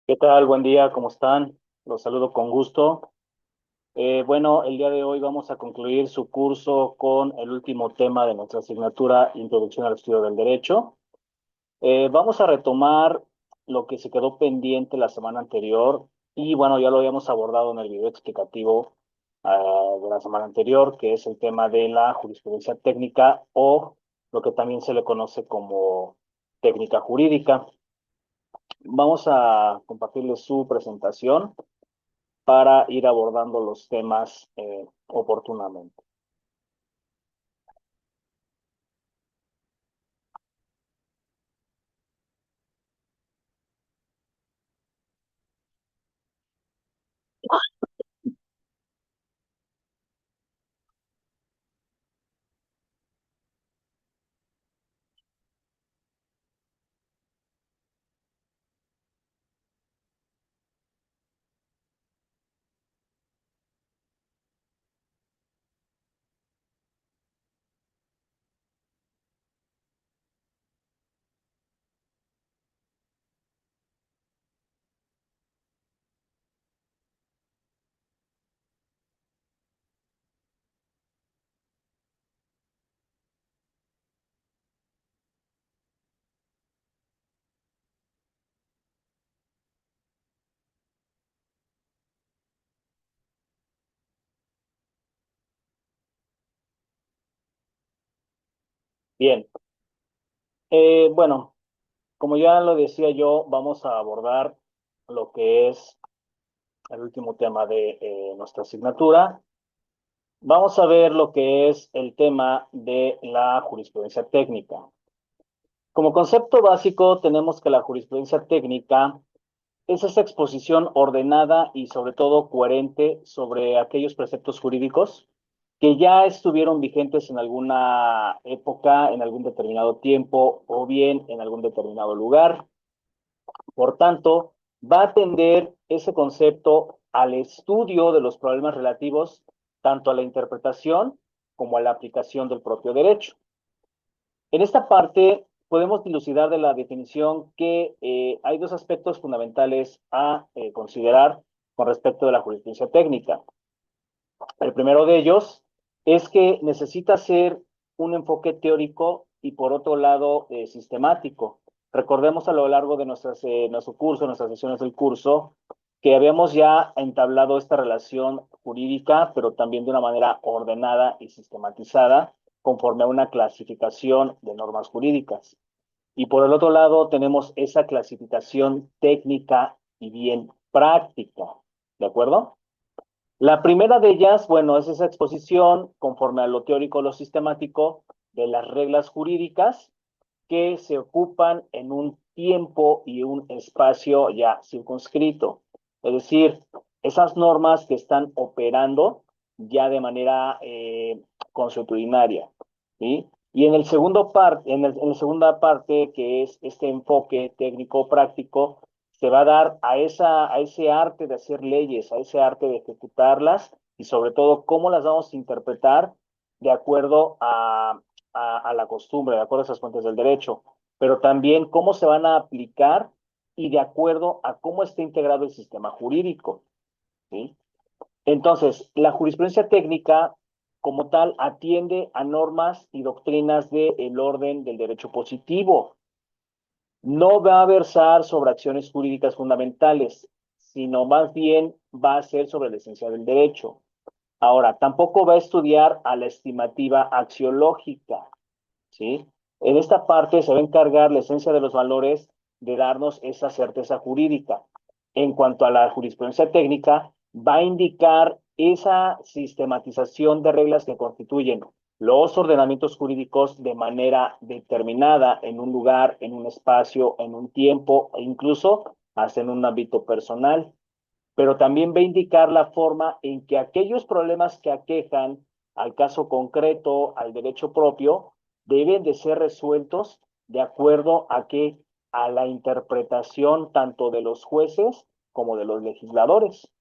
¿Qué tal? Buen día, ¿cómo están? Los saludo con gusto. Bueno, el día de hoy vamos a concluir su curso con el último tema de nuestra asignatura Introducción al Estudio del Derecho. Vamos a retomar lo que se quedó pendiente la semana anterior y bueno, ya lo habíamos abordado en el video explicativo de la semana anterior, que es el tema de la jurisprudencia técnica o lo que también se le conoce como técnica jurídica. Vamos a compartirles su presentación para ir abordando los temas oportunamente. Bien, bueno, como ya lo decía yo, vamos a abordar lo que es el último tema de nuestra asignatura. Vamos a ver lo que es el tema de la jurisprudencia técnica. Como concepto básico, tenemos que la jurisprudencia técnica es esa exposición ordenada y sobre todo coherente sobre aquellos preceptos jurídicos que ya estuvieron vigentes en alguna época, en algún determinado tiempo o bien en algún determinado lugar. Por tanto, va a atender ese concepto al estudio de los problemas relativos tanto a la interpretación como a la aplicación del propio derecho. En esta parte podemos dilucidar de la definición que hay dos aspectos fundamentales a considerar con respecto de la jurisprudencia técnica. El primero de ellos es que necesita ser un enfoque teórico y por otro lado sistemático. Recordemos a lo largo de nuestro curso, nuestras sesiones del curso, que habíamos ya entablado esta relación jurídica, pero también de una manera ordenada y sistematizada, conforme a una clasificación de normas jurídicas. Y por el otro lado tenemos esa clasificación técnica y bien práctica. ¿De acuerdo? La primera de ellas, bueno, es esa exposición conforme a lo teórico, lo sistemático, de las reglas jurídicas que se ocupan en un tiempo y un espacio ya circunscrito. Es decir, esas normas que están operando ya de manera consuetudinaria, ¿sí? Y en el segundo parte, en la segunda parte, que es este enfoque técnico-práctico, se va a dar a ese arte de hacer leyes, a ese arte de ejecutarlas y sobre todo cómo las vamos a interpretar de acuerdo a la costumbre, de acuerdo a esas fuentes del derecho, pero también cómo se van a aplicar y de acuerdo a cómo está integrado el sistema jurídico, ¿sí? Entonces, la jurisprudencia técnica, como tal, atiende a normas y doctrinas del orden del derecho positivo. No va a versar sobre acciones jurídicas fundamentales, sino más bien va a ser sobre la esencia del derecho. Ahora, tampoco va a estudiar a la estimativa axiológica, ¿sí? En esta parte se va a encargar la esencia de los valores de darnos esa certeza jurídica. En cuanto a la jurisprudencia técnica, va a indicar esa sistematización de reglas que constituyen los ordenamientos jurídicos de manera determinada en un lugar, en un espacio, en un tiempo e incluso hasta en un ámbito personal, pero también va a indicar la forma en que aquellos problemas que aquejan al caso concreto, al derecho propio, deben de ser resueltos de acuerdo a que a la interpretación tanto de los jueces como de los legisladores.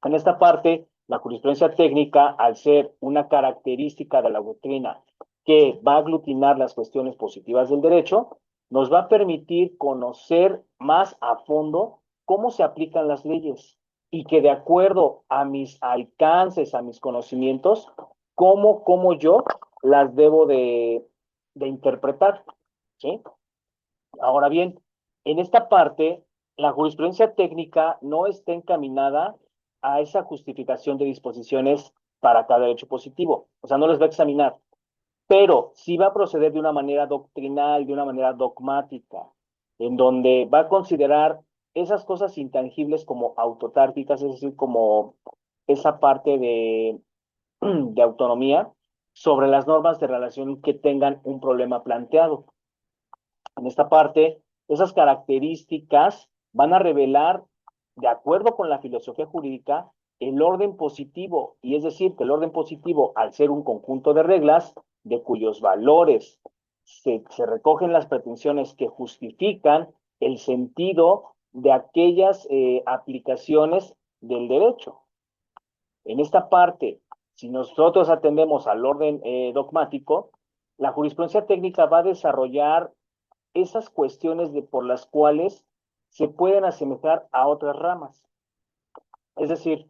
En esta parte, la jurisprudencia técnica, al ser una característica de la doctrina que va a aglutinar las cuestiones positivas del derecho, nos va a permitir conocer más a fondo cómo se aplican las leyes y que de acuerdo a mis alcances, a mis conocimientos, cómo yo las debo de interpretar, ¿sí? Ahora bien, en esta parte, la jurisprudencia técnica no está encaminada a esa justificación de disposiciones para cada derecho positivo. O sea, no les va a examinar, pero sí va a proceder de una manera doctrinal, de una manera dogmática, en donde va a considerar esas cosas intangibles como autotárquicas, es decir, como esa parte de autonomía sobre las normas de relación que tengan un problema planteado. En esta parte, esas características van a revelar, de acuerdo con la filosofía jurídica, el orden positivo, y es decir, que el orden positivo, al ser un conjunto de reglas, de cuyos valores se recogen las pretensiones que justifican el sentido de aquellas aplicaciones del derecho. En esta parte, si nosotros atendemos al orden dogmático, la jurisprudencia técnica va a desarrollar esas cuestiones por las cuales se pueden asemejar a otras ramas. Es decir,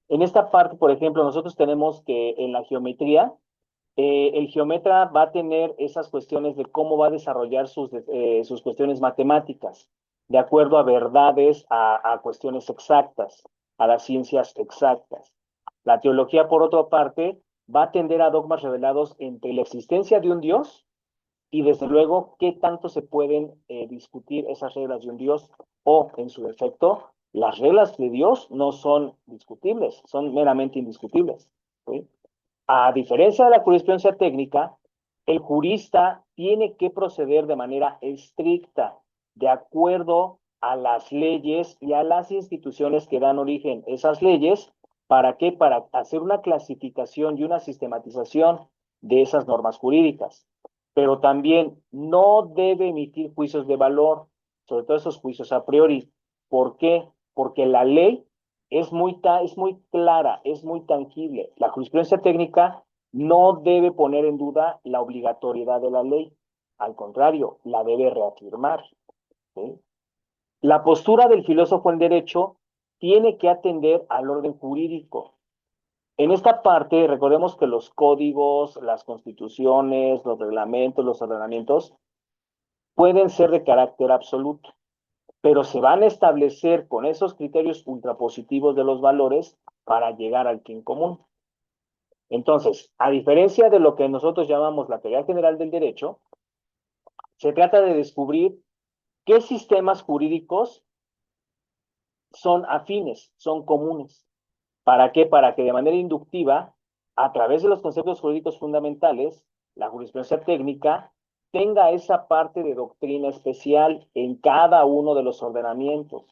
en esta parte, por ejemplo, nosotros tenemos que en la geometría, el geómetra va a tener esas cuestiones de cómo va a desarrollar sus cuestiones matemáticas, de acuerdo a verdades, a cuestiones exactas, a las ciencias exactas. La teología, por otra parte, va a tender a dogmas revelados entre la existencia de un Dios y desde luego qué tanto se pueden discutir esas reglas de un Dios o, en su defecto, las reglas de Dios no son discutibles, son meramente indiscutibles. ¿Sí? A diferencia de la jurisprudencia técnica, el jurista tiene que proceder de manera estricta, de acuerdo a las leyes y a las instituciones que dan origen a esas leyes. ¿Para qué? Para hacer una clasificación y una sistematización de esas normas jurídicas. Pero también no debe emitir juicios de valor, sobre todo esos juicios a priori. ¿Por qué? Porque la ley es muy clara, es muy tangible. La jurisprudencia técnica no debe poner en duda la obligatoriedad de la ley. Al contrario, la debe reafirmar. ¿Sí? La postura del filósofo en derecho tiene que atender al orden jurídico. En esta parte, recordemos que los códigos, las constituciones, los reglamentos, los ordenamientos pueden ser de carácter absoluto, pero se van a establecer con esos criterios ultrapositivos de los valores para llegar al fin común. Entonces, a diferencia de lo que nosotros llamamos la teoría general del derecho, se trata de descubrir qué sistemas jurídicos son afines, son comunes. ¿Para qué? Para que de manera inductiva, a través de los conceptos jurídicos fundamentales, la jurisprudencia técnica tenga esa parte de doctrina especial en cada uno de los ordenamientos.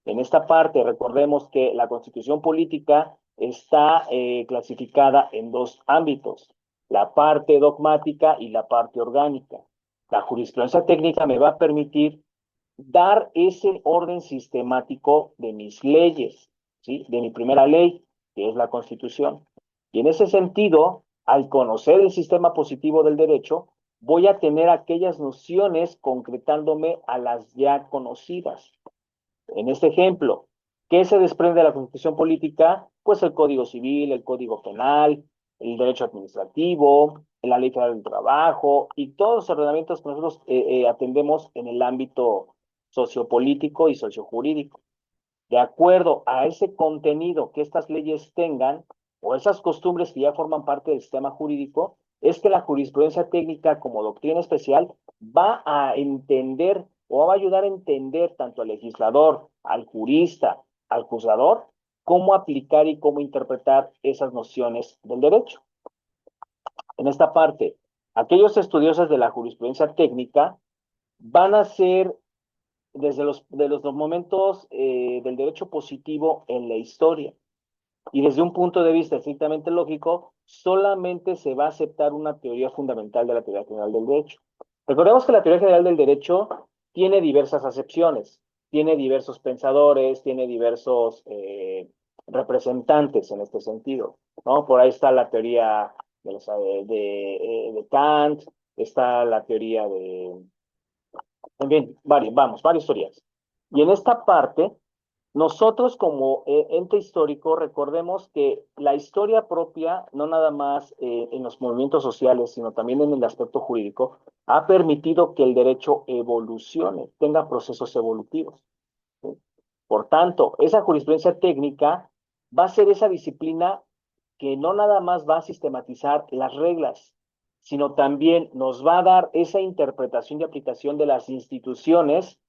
En esta parte, recordemos que la constitución política está clasificada en dos ámbitos, la parte dogmática y la parte orgánica. La jurisprudencia técnica me va a permitir dar ese orden sistemático de mis leyes, ¿sí? De mi primera ley, que es la Constitución. Y en ese sentido, al conocer el sistema positivo del derecho, voy a tener aquellas nociones concretándome a las ya conocidas. En este ejemplo, ¿qué se desprende de la Constitución política? Pues el Código Civil, el Código Penal, el derecho administrativo, la Ley Federal del Trabajo y todos los ordenamientos que nosotros atendemos en el ámbito sociopolítico y sociojurídico. De acuerdo a ese contenido que estas leyes tengan o esas costumbres que ya forman parte del sistema jurídico, es que la jurisprudencia técnica como doctrina especial va a entender o va a ayudar a entender tanto al legislador, al jurista, al juzgador, cómo aplicar y cómo interpretar esas nociones del derecho. En esta parte, aquellos estudiosos de la jurisprudencia técnica van a ser desde los momentos del derecho positivo en la historia. Y desde un punto de vista estrictamente lógico, solamente se va a aceptar una teoría fundamental de la teoría general del derecho. Recordemos que la teoría general del derecho tiene diversas acepciones, tiene diversos pensadores, tiene diversos representantes en este sentido, ¿no? Por ahí está la teoría de Kant, está la teoría de... En fin, varias teorías. Y en esta parte Nosotros como ente histórico recordemos que la historia propia, no nada más en los movimientos sociales, sino también en el aspecto jurídico, ha permitido que el derecho evolucione, tenga procesos evolutivos. ¿Sí? Por tanto, esa jurisprudencia técnica va a ser esa disciplina que no nada más va a sistematizar las reglas, sino también nos va a dar esa interpretación y aplicación de las instituciones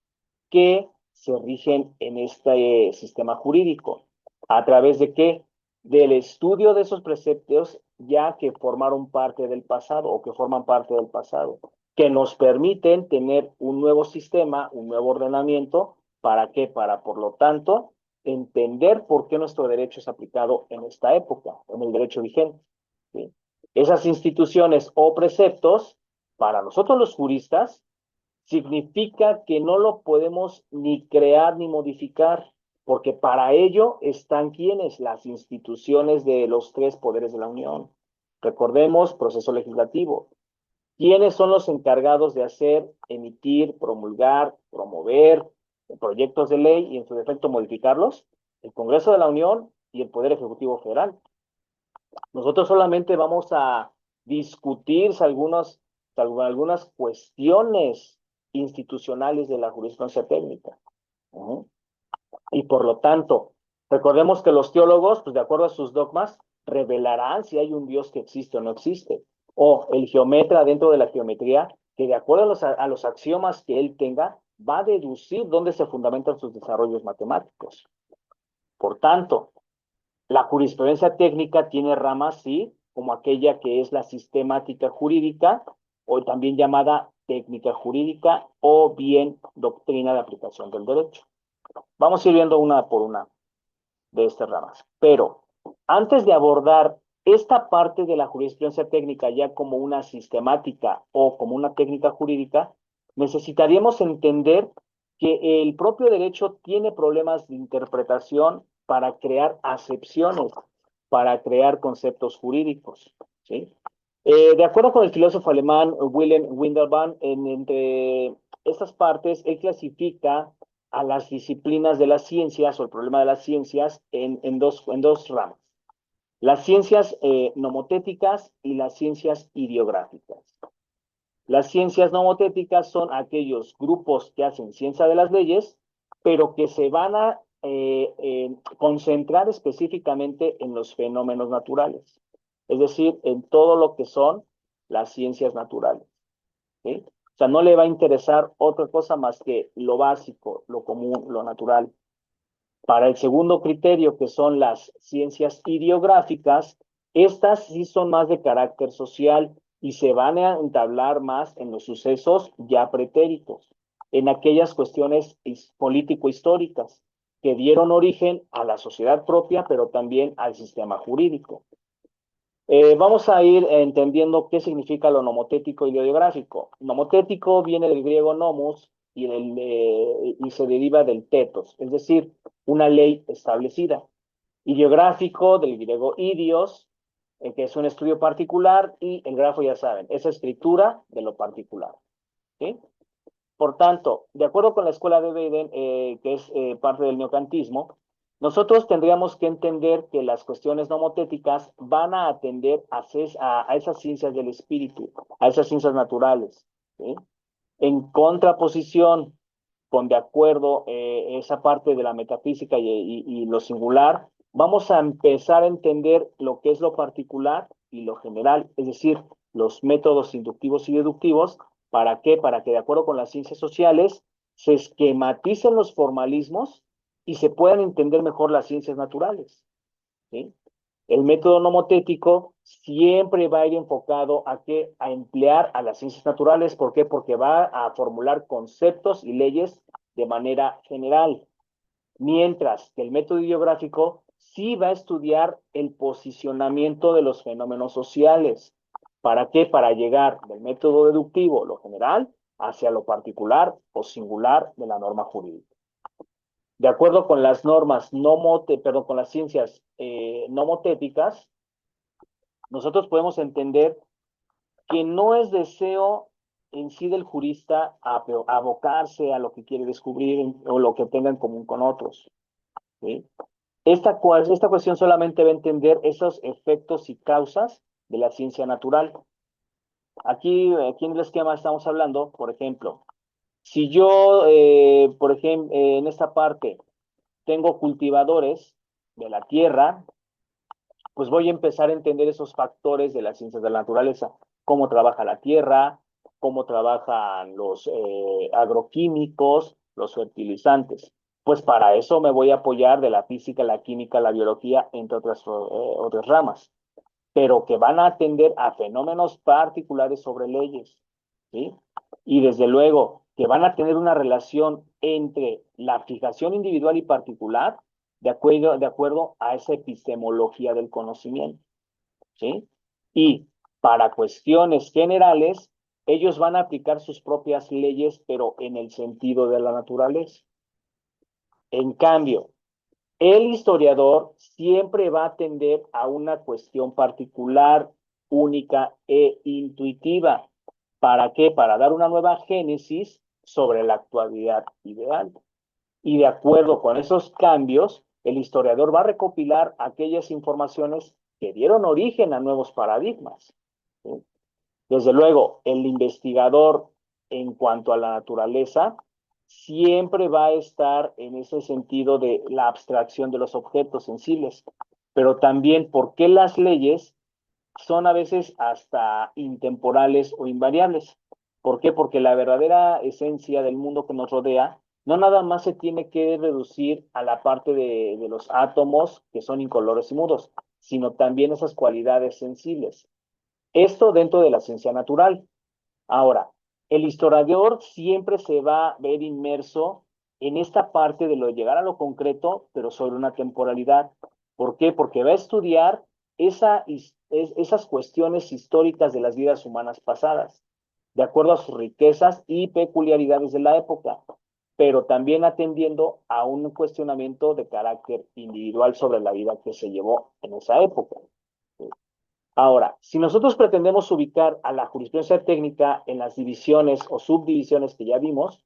que se rigen en este sistema jurídico. ¿A través de qué? Del estudio de esos preceptos ya que formaron parte del pasado o que forman parte del pasado, que nos permiten tener un nuevo sistema, un nuevo ordenamiento. ¿Para qué? Para, por lo tanto, entender por qué nuestro derecho es aplicado en esta época, en el derecho vigente. ¿Sí? Esas instituciones o preceptos, para nosotros los juristas, significa que no lo podemos ni crear ni modificar, porque para ello están quienes, las instituciones de los tres poderes de la Unión. Recordemos, proceso legislativo. ¿Quiénes son los encargados de hacer, emitir, promulgar, promover proyectos de ley y en su defecto modificarlos? El Congreso de la Unión y el Poder Ejecutivo Federal. Nosotros solamente vamos a discutir algunas cuestiones institucionales de la jurisprudencia técnica. Uh-huh. Y por lo tanto, recordemos que los teólogos, pues de acuerdo a sus dogmas, revelarán si hay un Dios que existe o no existe. O el geometra dentro de la geometría, que de acuerdo a los axiomas que él tenga, va a deducir dónde se fundamentan sus desarrollos matemáticos. Por tanto, la jurisprudencia técnica tiene ramas, sí, como aquella que es la sistemática jurídica, o también llamada técnica jurídica, o bien doctrina de aplicación del derecho. Vamos a ir viendo una por una de estas ramas. Pero antes de abordar esta parte de la jurisprudencia técnica ya como una sistemática o como una técnica jurídica, necesitaríamos entender que el propio derecho tiene problemas de interpretación para crear acepciones, para crear conceptos jurídicos. ¿Sí? De acuerdo con el filósofo alemán Wilhelm Windelband, entre estas partes, él clasifica a las disciplinas de las ciencias o el problema de las ciencias en dos ramas. Las ciencias nomotéticas y las ciencias ideográficas. Las ciencias nomotéticas son aquellos grupos que hacen ciencia de las leyes, pero que se van a concentrar específicamente en los fenómenos naturales, es decir, en todo lo que son las ciencias naturales. ¿Sí? O sea, no le va a interesar otra cosa más que lo básico, lo común, lo natural. Para el segundo criterio, que son las ciencias ideográficas, estas sí son más de carácter social y se van a entablar más en los sucesos ya pretéritos, en aquellas cuestiones político-históricas que dieron origen a la sociedad propia, pero también al sistema jurídico. Vamos a ir entendiendo qué significa lo nomotético y lo ideográfico. Nomotético viene del griego nomos y se deriva del tetos, es decir, una ley establecida. Ideográfico del griego idios, que es un estudio particular, y el grafo ya saben, es escritura de lo particular. ¿Sí? Por tanto, de acuerdo con la escuela de Weiden, que es parte del neocantismo, nosotros tendríamos que entender que las cuestiones nomotéticas van a atender a esas ciencias del espíritu, a esas ciencias naturales, ¿sí? En contraposición con de acuerdo esa parte de la metafísica y lo singular, vamos a empezar a entender lo que es lo particular y lo general, es decir, los métodos inductivos y deductivos. ¿Para qué? Para que de acuerdo con las ciencias sociales se esquematicen los formalismos y se puedan entender mejor las ciencias naturales. ¿Sí? El método nomotético siempre va a ir enfocado a emplear a las ciencias naturales. ¿Por qué? Porque va a formular conceptos y leyes de manera general. Mientras que el método ideográfico sí va a estudiar el posicionamiento de los fenómenos sociales. ¿Para qué? Para llegar del método deductivo, lo general, hacia lo particular o singular de la norma jurídica. De acuerdo con las normas con las ciencias nomotéticas, nosotros podemos entender que no es deseo en sí del jurista abocarse a lo que quiere descubrir o lo que tenga en común con otros. ¿sí? Esta cuestión solamente va a entender esos efectos y causas de la ciencia natural. Aquí en el esquema estamos hablando, por ejemplo, si yo, por ejemplo, en esta parte tengo cultivadores de la tierra, pues voy a empezar a entender esos factores de las ciencias de la naturaleza, cómo trabaja la tierra, cómo trabajan los agroquímicos, los fertilizantes. Pues para eso me voy a apoyar de la física, la química, la biología, entre otras ramas, pero que van a atender a fenómenos particulares sobre leyes, ¿sí? Y desde luego que van a tener una relación entre la fijación individual y particular de acuerdo a esa epistemología del conocimiento, ¿sí? Y para cuestiones generales, ellos van a aplicar sus propias leyes, pero en el sentido de la naturaleza. En cambio, el historiador siempre va a tender a una cuestión particular, única e intuitiva. ¿Para qué? Para dar una nueva génesis sobre la actualidad ideal. Y de acuerdo con esos cambios, el historiador va a recopilar aquellas informaciones que dieron origen a nuevos paradigmas, ¿sí? Desde luego, el investigador en cuanto a la naturaleza siempre va a estar en ese sentido de la abstracción de los objetos sensibles, pero también por qué las leyes son a veces hasta intemporales o invariables. ¿Por qué? Porque la verdadera esencia del mundo que nos rodea no nada más se tiene que reducir a la parte de los átomos que son incolores y mudos, sino también esas cualidades sensibles. Esto dentro de la ciencia natural. Ahora, el historiador siempre se va a ver inmerso en esta parte de lo de llegar a lo concreto, pero sobre una temporalidad. ¿Por qué? Porque va a estudiar esas cuestiones históricas de las vidas humanas pasadas, de acuerdo a sus riquezas y peculiaridades de la época, pero también atendiendo a un cuestionamiento de carácter individual sobre la vida que se llevó en esa época. Ahora, si nosotros pretendemos ubicar a la jurisprudencia técnica en las divisiones o subdivisiones que ya vimos,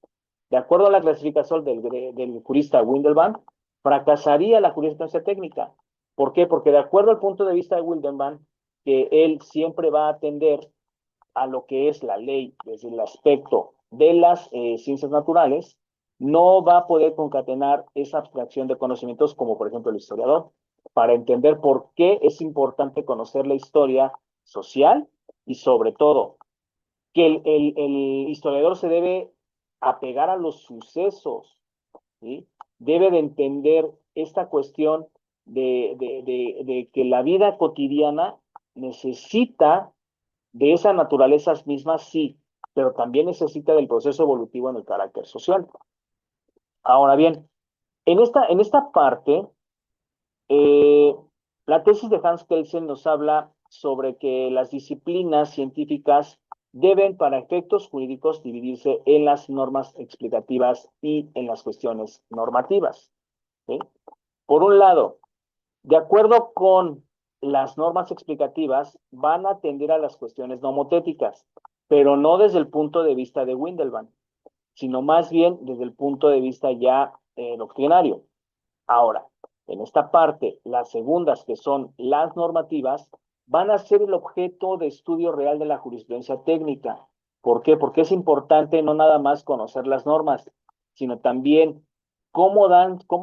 de acuerdo a la clasificación del jurista Windelband, fracasaría la jurisprudencia técnica. ¿Por qué? Porque de acuerdo al punto de vista de Windelband, que él siempre va a atender a lo que es la ley desde el aspecto de las ciencias naturales, no va a poder concatenar esa abstracción de conocimientos como por ejemplo el historiador, para entender por qué es importante conocer la historia social y sobre todo que el historiador se debe apegar a los sucesos, ¿sí? Debe de entender esta cuestión de que la vida cotidiana necesita de esas naturalezas mismas, sí, pero también necesita del proceso evolutivo en el carácter social. Ahora bien, en esta parte, eh, la tesis de Hans Kelsen nos habla sobre que las disciplinas científicas deben, para efectos jurídicos, dividirse en las normas explicativas y en las cuestiones normativas, ¿sí? Por un lado, de acuerdo con las normas explicativas, van a atender a las cuestiones nomotéticas, pero no desde el punto de vista de Windelband, sino más bien desde el punto de vista ya doctrinario. Ahora, en esta parte, las segundas, que son las normativas, van a ser el objeto de estudio real de la jurisprudencia técnica. ¿Por qué? Porque es importante no nada más conocer las normas, sino también cómo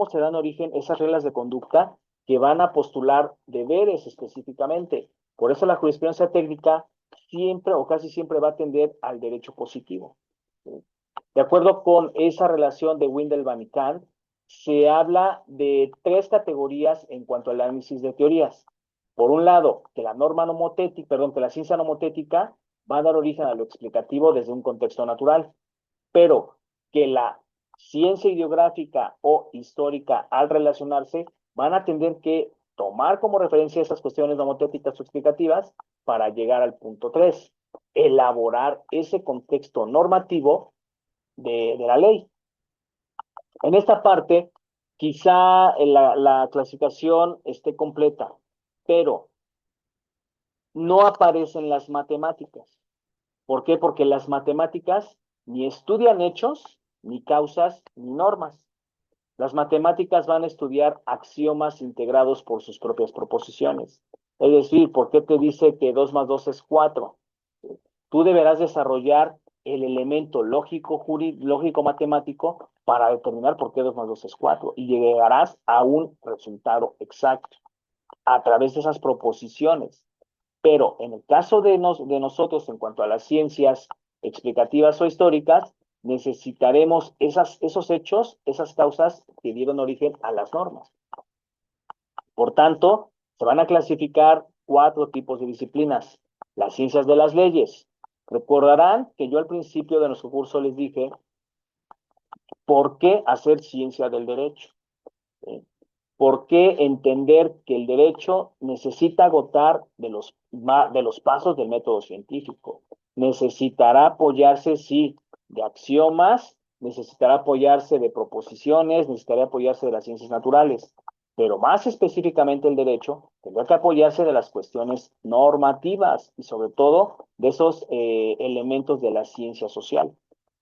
se dan origen esas reglas de conducta que van a postular deberes específicamente. Por eso la jurisprudencia técnica siempre o casi siempre va a tender al derecho positivo, ¿sí? De acuerdo con esa relación de Windelband y Kant, se habla de tres categorías en cuanto al análisis de teorías. Por un lado, que la norma nomotética, perdón, que la ciencia nomotética va a dar origen a lo explicativo desde un contexto natural, pero que la ciencia ideográfica o histórica, al relacionarse, van a tener que tomar como referencia esas cuestiones nomotéticas o explicativas para llegar al punto 3, elaborar ese contexto normativo de la ley. En esta parte, quizá la clasificación esté completa, pero no aparecen las matemáticas. ¿Por qué? Porque las matemáticas ni estudian hechos, ni causas, ni normas. Las matemáticas van a estudiar axiomas integrados por sus propias proposiciones. Es decir, ¿por qué te dice que 2 más 2 es 4? Tú deberás desarrollar el elemento lógico matemático para determinar por qué 2 más 2 es 4 y llegarás a un resultado exacto a través de esas proposiciones. Pero en el caso de nosotros, en cuanto a las ciencias explicativas o históricas, necesitaremos esos hechos, esas causas que dieron origen a las normas. Por tanto, se van a clasificar 4 tipos de disciplinas. Las ciencias de las leyes. Recordarán que yo al principio de nuestro curso les dije, ¿por qué hacer ciencia del derecho? ¿Sí? ¿Por qué entender que el derecho necesita agotar de los pasos del método científico? Necesitará apoyarse, sí, de axiomas, necesitará apoyarse de proposiciones, necesitará apoyarse de las ciencias naturales, pero más específicamente el derecho tendrá que apoyarse de las cuestiones normativas y sobre todo de esos elementos de la ciencia social.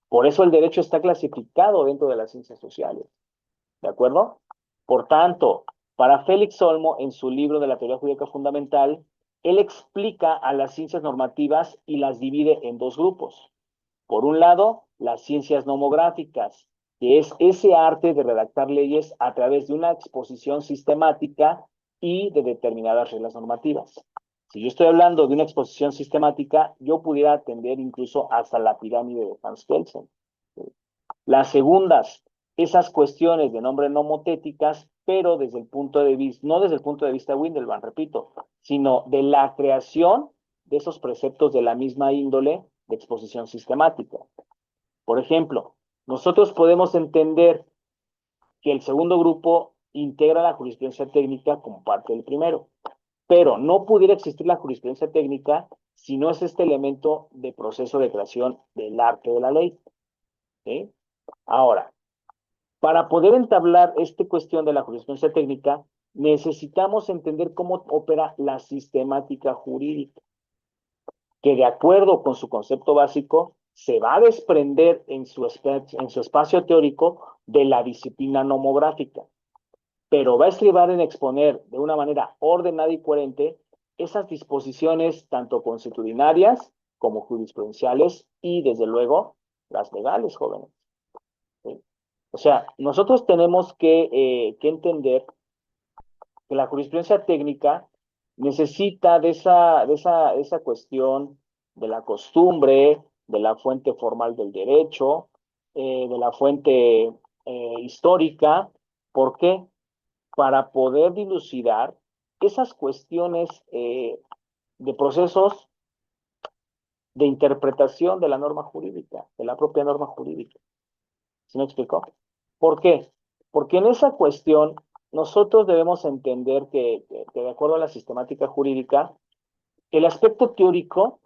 Por eso el derecho está clasificado dentro de las ciencias sociales. ¿De acuerdo? Por tanto, para Félix Olmo, en su libro de la teoría jurídica fundamental, él explica a las ciencias normativas y las divide en 2 grupos. Por un lado, las ciencias nomográficas, que es ese arte de redactar leyes a través de una exposición sistemática y de determinadas reglas normativas. Si yo estoy hablando de una exposición sistemática, yo pudiera atender incluso hasta la pirámide de Hans Kelsen. Las segundas, esas cuestiones de nombre nomotéticas, pero desde el punto de vista, no desde el punto de vista de Windelband, repito, sino de la creación de esos preceptos de la misma índole de exposición sistemática. Por ejemplo, nosotros podemos entender que el segundo grupo integra la jurisprudencia técnica como parte del primero, pero no pudiera existir la jurisprudencia técnica si no es este elemento de proceso de creación del arte de la ley. ¿Sí? Ahora, para poder entablar esta cuestión de la jurisprudencia técnica, necesitamos entender cómo opera la sistemática jurídica, que de acuerdo con su concepto básico, se va a desprender en su espacio teórico de la disciplina nomográfica, pero va a estribar en exponer de una manera ordenada y coherente esas disposiciones tanto consuetudinarias como jurisprudenciales y, desde luego, las legales, jóvenes. ¿Sí? O sea, nosotros tenemos que entender que la jurisprudencia técnica necesita de esa cuestión de la costumbre, de la fuente formal del derecho, de la fuente histórica. ¿Por qué? Para poder dilucidar esas cuestiones de procesos de interpretación de la norma jurídica, de la propia norma jurídica. ¿Sí me explicó? ¿Por qué? Porque en esa cuestión nosotros debemos entender que de acuerdo a la sistemática jurídica, el aspecto teórico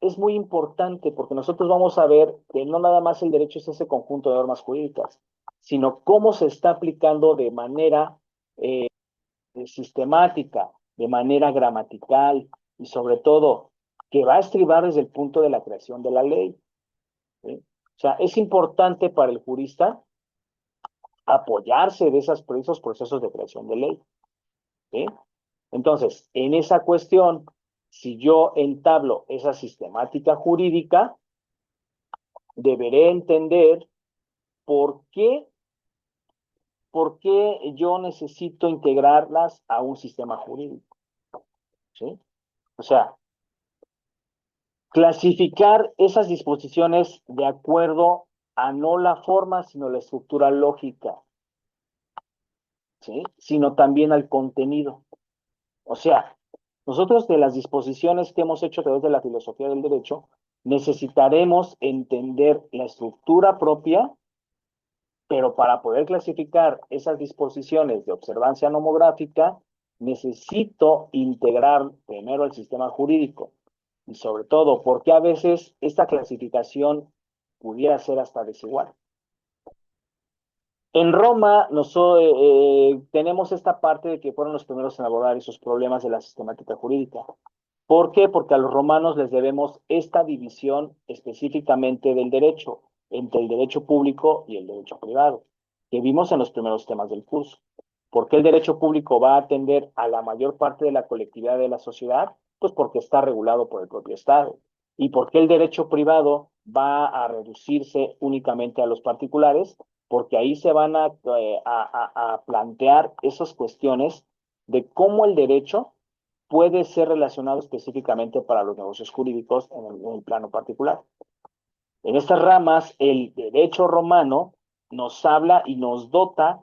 es muy importante porque nosotros vamos a ver que no nada más el derecho es ese conjunto de normas jurídicas, sino cómo se está aplicando de manera sistemática, de manera gramatical y sobre todo que va a estribar desde el punto de la creación de la ley. ¿Sí? O sea, es importante para el jurista apoyarse de esos procesos de creación de ley. ¿Sí? Entonces, en esa cuestión, si yo entablo esa sistemática jurídica, deberé entender por qué, por qué yo necesito integrarlas a un sistema jurídico. ¿Sí? O sea, clasificar esas disposiciones de acuerdo a no la forma, sino la estructura lógica, ¿sí? Sino también al contenido. O sea, nosotros de las disposiciones que hemos hecho a través de la filosofía del derecho, necesitaremos entender la estructura propia, pero para poder clasificar esas disposiciones de observancia nomográfica, necesito integrar primero el sistema jurídico. Y sobre todo, porque a veces esta clasificación pudiera ser hasta desigual. En Roma tenemos esta parte de que fueron los primeros en abordar esos problemas de la sistemática jurídica. ¿Por qué? Porque a los romanos les debemos esta división específicamente del derecho, entre el derecho público y el derecho privado. que vimos en los primeros temas del curso. ¿Por qué el derecho público va a atender a la mayor parte de la colectividad de la sociedad? Pues porque está regulado por el propio Estado. ¿Y por qué el derecho privado va a reducirse únicamente a los particulares? Porque ahí se van a plantear esas cuestiones de cómo el derecho puede ser relacionado específicamente para los negocios jurídicos en el plano particular. En estas ramas, el derecho romano nos habla y nos dota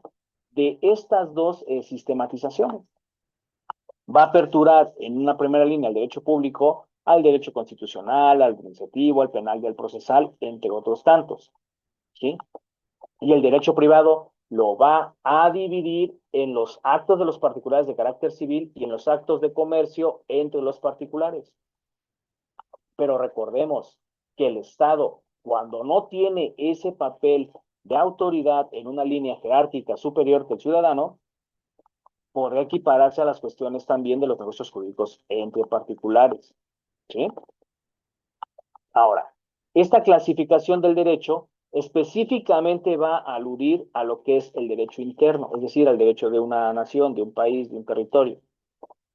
de estas dos sistematizaciones. Va a aperturar en una primera línea el derecho público al derecho constitucional, al administrativo, al penal y al procesal, entre otros tantos. ¿Sí? Y el derecho privado lo va a dividir en los actos de los particulares de carácter civil y en los actos de comercio entre los particulares. Pero recordemos que el Estado, cuando no tiene ese papel de autoridad en una línea jerárquica superior que el ciudadano, podrá equipararse a las cuestiones también de los negocios jurídicos entre particulares. ¿Sí? Ahora, esta clasificación del derecho específicamente va a aludir a lo que es el derecho interno, es decir, al derecho de una nación, de un país, de un territorio.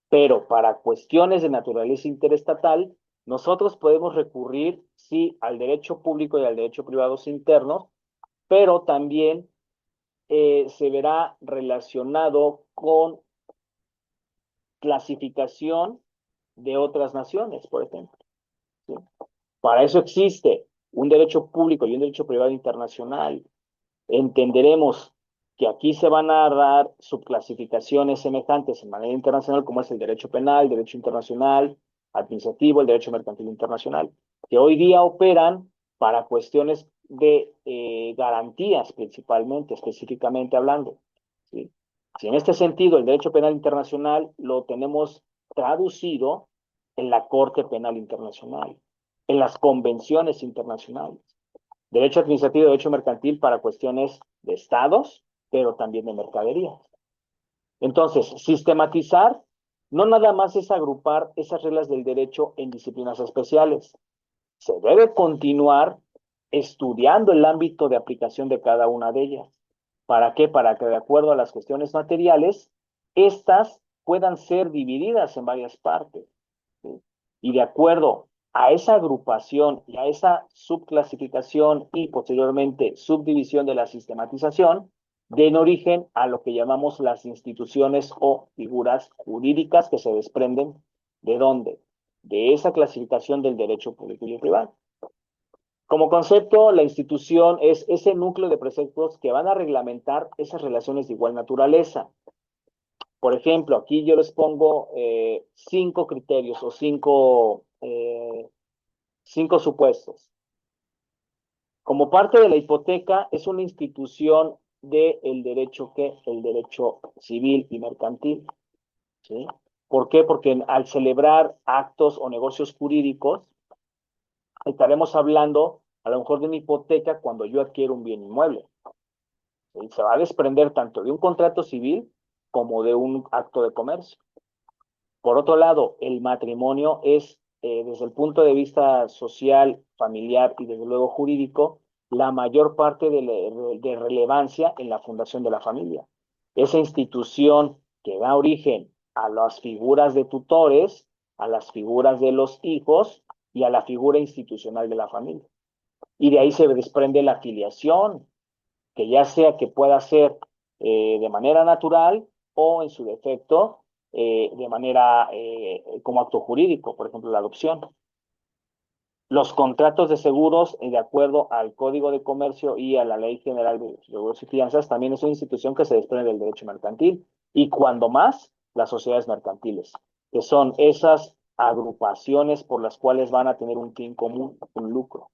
Pero para cuestiones de naturaleza interestatal, nosotros podemos recurrir, sí, al derecho público y al derecho privado internos, pero también se verá relacionado con clasificación de otras naciones, por ejemplo. ¿Sí? Para eso existe un derecho público y un derecho privado internacional. Entenderemos que aquí se van a dar subclasificaciones semejantes en manera internacional, como es el derecho penal, el derecho internacional, administrativo, el derecho mercantil internacional, que hoy día operan para cuestiones de garantías principalmente, específicamente hablando. ¿Sí? Si en este sentido el derecho penal internacional lo tenemos traducido en la Corte Penal Internacional, en las convenciones internacionales. Derecho administrativo y derecho mercantil para cuestiones de estados, pero también de mercaderías. Entonces, sistematizar no nada más es agrupar esas reglas del derecho en disciplinas especiales. Se debe continuar estudiando el ámbito de aplicación de cada una de ellas. ¿Para qué? Para que de acuerdo a las cuestiones materiales, estas puedan ser divididas en varias partes. ¿Sí? Y de acuerdo a esa agrupación y a esa subclasificación y posteriormente subdivisión de la sistematización, den origen a lo que llamamos las instituciones o figuras jurídicas que se desprenden de dónde, de esa clasificación del derecho público y privado. Como concepto, la institución es ese núcleo de preceptos que van a reglamentar esas relaciones de igual naturaleza. Por ejemplo, aquí yo les pongo 5 criterios o cinco supuestos. Como parte de la hipoteca, es una institución del derecho que el derecho civil y mercantil. ¿Sí? ¿Por qué? Porque al celebrar actos o negocios jurídicos, estaremos hablando a lo mejor de una hipoteca cuando yo adquiero un bien inmueble. ¿Sí? Se va a desprender tanto de un contrato civil como de un acto de comercio. Por otro lado, el matrimonio es, desde el punto de vista social, familiar y desde luego jurídico, la mayor parte de relevancia en la fundación de la familia. Esa institución que da origen a las figuras de tutores, a las figuras de los hijos y a la figura institucional de la familia. Y de ahí se desprende la filiación, que ya sea que pueda ser de manera natural o en su defecto de manera como acto jurídico, por ejemplo, la adopción. Los contratos de seguros, de acuerdo al Código de Comercio y a la Ley General de Seguros y Fianzas, también es una institución que se desprende del derecho mercantil. Y cuando más, las sociedades mercantiles, que son esas agrupaciones por las cuales van a tener un fin común, un lucro.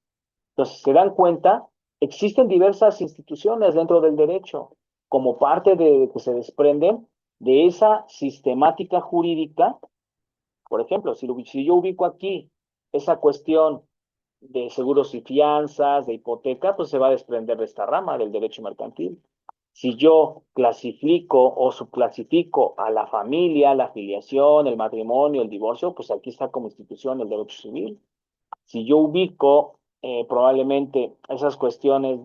Entonces, se dan cuenta, existen diversas instituciones dentro del derecho, como parte de que se desprenden de esa sistemática jurídica. Por ejemplo, si yo ubico aquí esa cuestión de seguros y fianzas, de hipoteca, pues se va a desprender de esta rama del derecho mercantil. Si yo clasifico o subclasifico a la familia, la filiación, el matrimonio, el divorcio, pues aquí está como institución el derecho civil. Si yo ubico probablemente esas cuestiones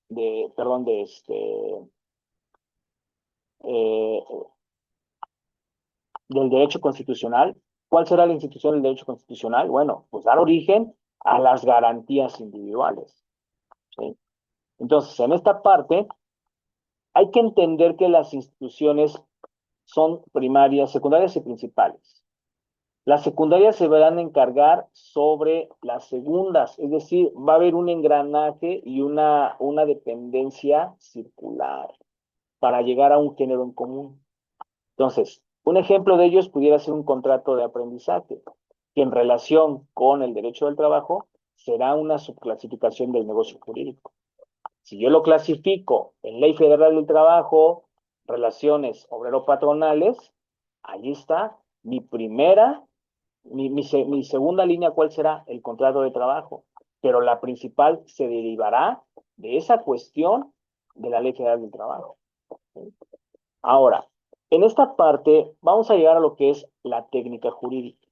perdón, eh, del derecho constitucional. ¿Cuál será la institución del derecho constitucional? Bueno, pues dar origen a las garantías individuales, ¿sí? Entonces, en esta parte hay que entender que las instituciones son primarias, secundarias y principales. Las secundarias se verán a encargar sobre las segundas, es decir, va a haber un engranaje y una dependencia circular para llegar a un género en común. Entonces, un ejemplo de ellos pudiera ser un contrato de aprendizaje, que en relación con el derecho del trabajo será una subclasificación del negocio jurídico. Si yo lo clasifico en Ley Federal del Trabajo, relaciones obrero-patronales, ahí está mi primera, mi segunda línea, ¿cuál será? El contrato de trabajo. Pero la principal se derivará de esa cuestión de la Ley Federal del Trabajo, ¿sí? Ahora, en esta parte vamos a llegar a lo que es la técnica jurídica.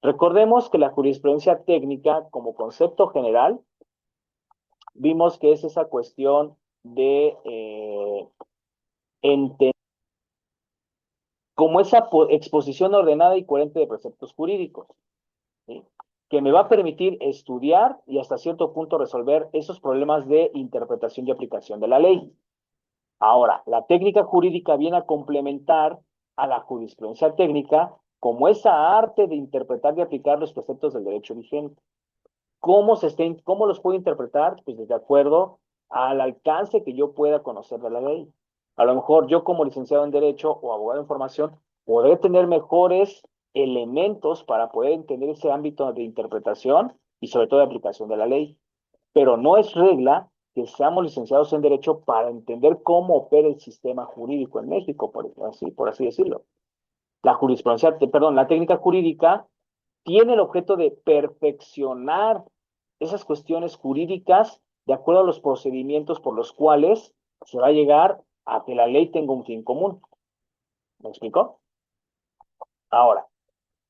Recordemos que la jurisprudencia técnica, como concepto general, vimos que es esa cuestión de entender como esa exposición ordenada y coherente de preceptos jurídicos, ¿sí? Que me va a permitir estudiar y hasta cierto punto resolver esos problemas de interpretación y aplicación de la ley. Ahora, la técnica jurídica viene a complementar a la jurisprudencia técnica como esa arte de interpretar y aplicar los preceptos del derecho vigente. ¿Cómo los puedo interpretar? Pues de acuerdo al alcance que yo pueda conocer de la ley. A lo mejor yo como licenciado en Derecho o abogado en formación podré tener mejores elementos para poder entender ese ámbito de interpretación y sobre todo de aplicación de la ley. Pero no es regla que seamos licenciados en Derecho para entender cómo opera el sistema jurídico en México, por así decirlo. La técnica jurídica tiene el objeto de perfeccionar esas cuestiones jurídicas de acuerdo a los procedimientos por los cuales se va a llegar a que la ley tenga un fin común. ¿Me explico? Ahora,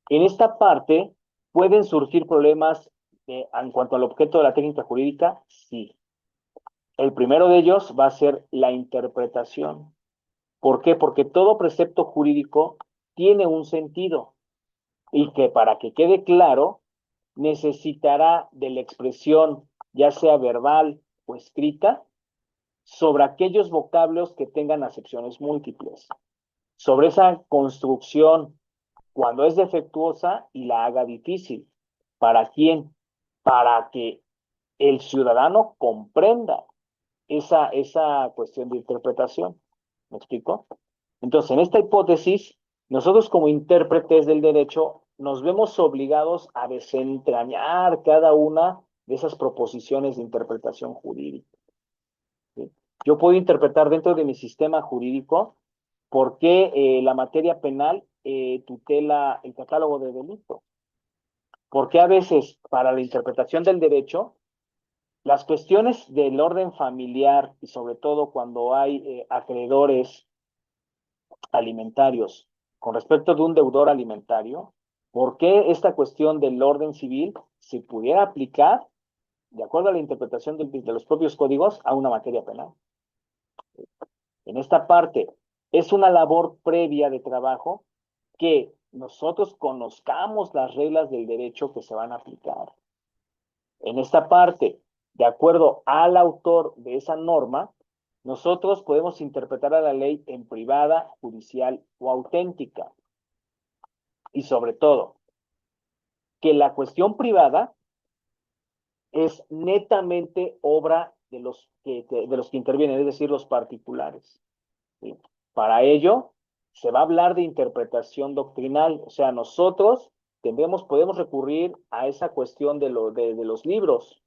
en esta parte pueden surgir problemas en cuanto al objeto de la técnica jurídica, sí. El primero de ellos va a ser la interpretación. ¿Por qué? Porque todo precepto jurídico tiene un sentido y que para que quede claro necesitará de la expresión, ya sea verbal o escrita, sobre aquellos vocablos que tengan acepciones múltiples, sobre esa construcción cuando es defectuosa y la haga difícil. ¿Para quién? Para que el ciudadano comprenda esa cuestión de interpretación. ¿Me explico? Entonces, en esta hipótesis, nosotros como intérpretes del derecho nos vemos obligados a desentrañar cada una de esas proposiciones de interpretación jurídica, ¿sí? Yo puedo interpretar dentro de mi sistema jurídico por qué la materia penal tutela el catálogo de delitos. Porque a veces para la interpretación del derecho las cuestiones del orden familiar y sobre todo cuando hay acreedores alimentarios con respecto de un deudor alimentario, ¿por qué esta cuestión del orden civil se pudiera aplicar, de acuerdo a la interpretación de los propios códigos, a una materia penal? En esta parte es una labor previa de trabajo que nosotros conozcamos las reglas del derecho que se van a aplicar. En esta parte, de acuerdo al autor de esa norma, nosotros podemos interpretar a la ley en privada, judicial o auténtica. Y sobre todo, que la cuestión privada es netamente obra de los que intervienen, es decir, los particulares, ¿sí? Para ello, se va a hablar de interpretación doctrinal, o sea, nosotros podemos recurrir a esa cuestión de los libros,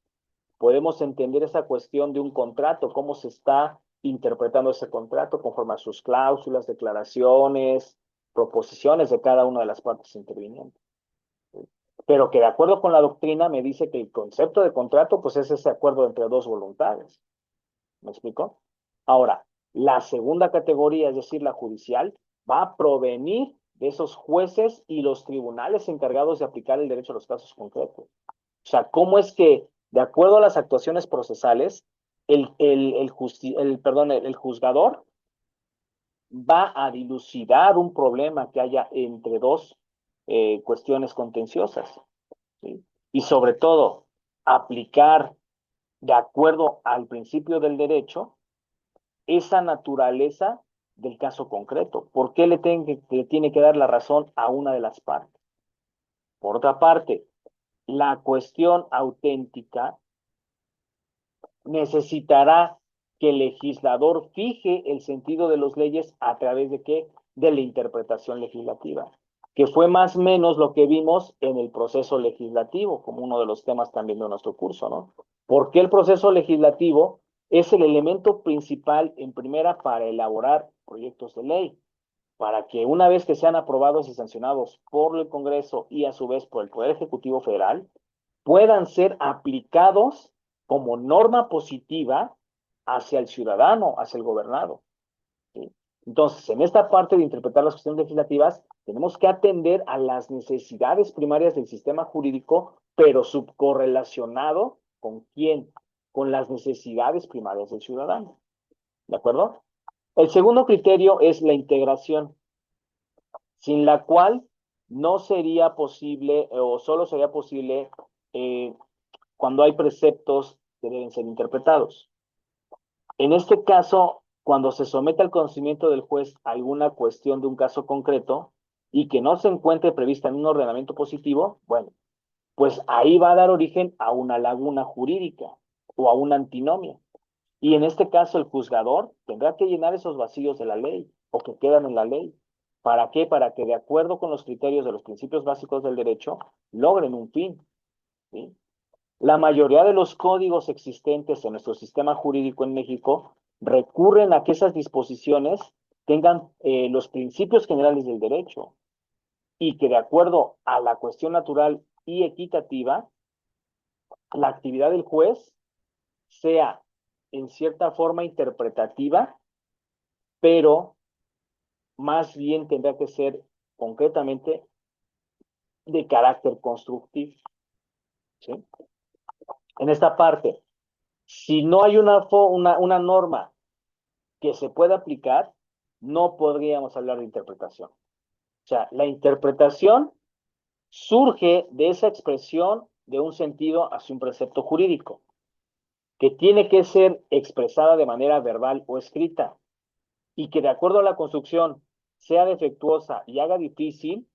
podemos entender esa cuestión de un contrato, cómo se está interpretando ese contrato conforme a sus cláusulas, declaraciones, proposiciones de cada una de las partes intervinientes. Pero que de acuerdo con la doctrina me dice que el concepto de contrato pues es ese acuerdo entre dos voluntades. ¿Me explico? Ahora, la segunda categoría, es decir, la judicial, va a provenir de esos jueces y los tribunales encargados de aplicar el derecho a los casos concretos. O sea, ¿cómo es que, de acuerdo a las actuaciones procesales, el juzgador va a dilucidar un problema que haya entre dos cuestiones contenciosas, ¿sí? Y sobre todo, aplicar de acuerdo al principio del derecho esa naturaleza del caso concreto. ¿Por qué le tiene que dar la razón a una de las partes? Por otra parte, la cuestión auténtica necesitará que el legislador fije el sentido de las leyes a través de qué? De la interpretación legislativa, que fue más o menos lo que vimos en el proceso legislativo, como uno de los temas también de nuestro curso, ¿no? ¿Por qué el proceso legislativo es el elemento principal en primera para elaborar proyectos de ley? Para que una vez que sean aprobados y sancionados por el Congreso y a su vez por el Poder Ejecutivo Federal, puedan ser aplicados como norma positiva hacia el ciudadano, hacia el gobernado, ¿sí? Entonces, en esta parte de interpretar las cuestiones legislativas, tenemos que atender a las necesidades primarias del sistema jurídico, pero subcorrelacionado con quién, con las necesidades primarias del ciudadano. ¿De acuerdo? El segundo criterio es la integración, sin la cual no sería posible o solo sería posible eh, cuando hay preceptos que deben ser interpretados. En este caso, cuando se somete al conocimiento del juez alguna cuestión de un caso concreto y que no se encuentre prevista en un ordenamiento positivo, bueno, pues ahí va a dar origen a una laguna jurídica o a una antinomia. Y en este caso, el juzgador tendrá que llenar esos vacíos de la ley o que quedan en la ley. ¿Para qué? Para que de acuerdo con los criterios de los principios básicos del derecho, logren un fin, ¿sí? La mayoría de los códigos existentes en nuestro sistema jurídico en México recurren a que esas disposiciones tengan los principios generales del derecho y que de acuerdo a la cuestión natural y equitativa, la actividad del juez sea en cierta forma interpretativa, pero más bien tendrá que ser concretamente de carácter constructivo, ¿sí? En esta parte, si no hay una norma que se pueda aplicar, no podríamos hablar de interpretación. O sea, la interpretación surge de esa expresión de un sentido hacia un precepto jurídico, que tiene que ser expresada de manera verbal o escrita, y que de acuerdo a la construcción sea defectuosa y haga difícil,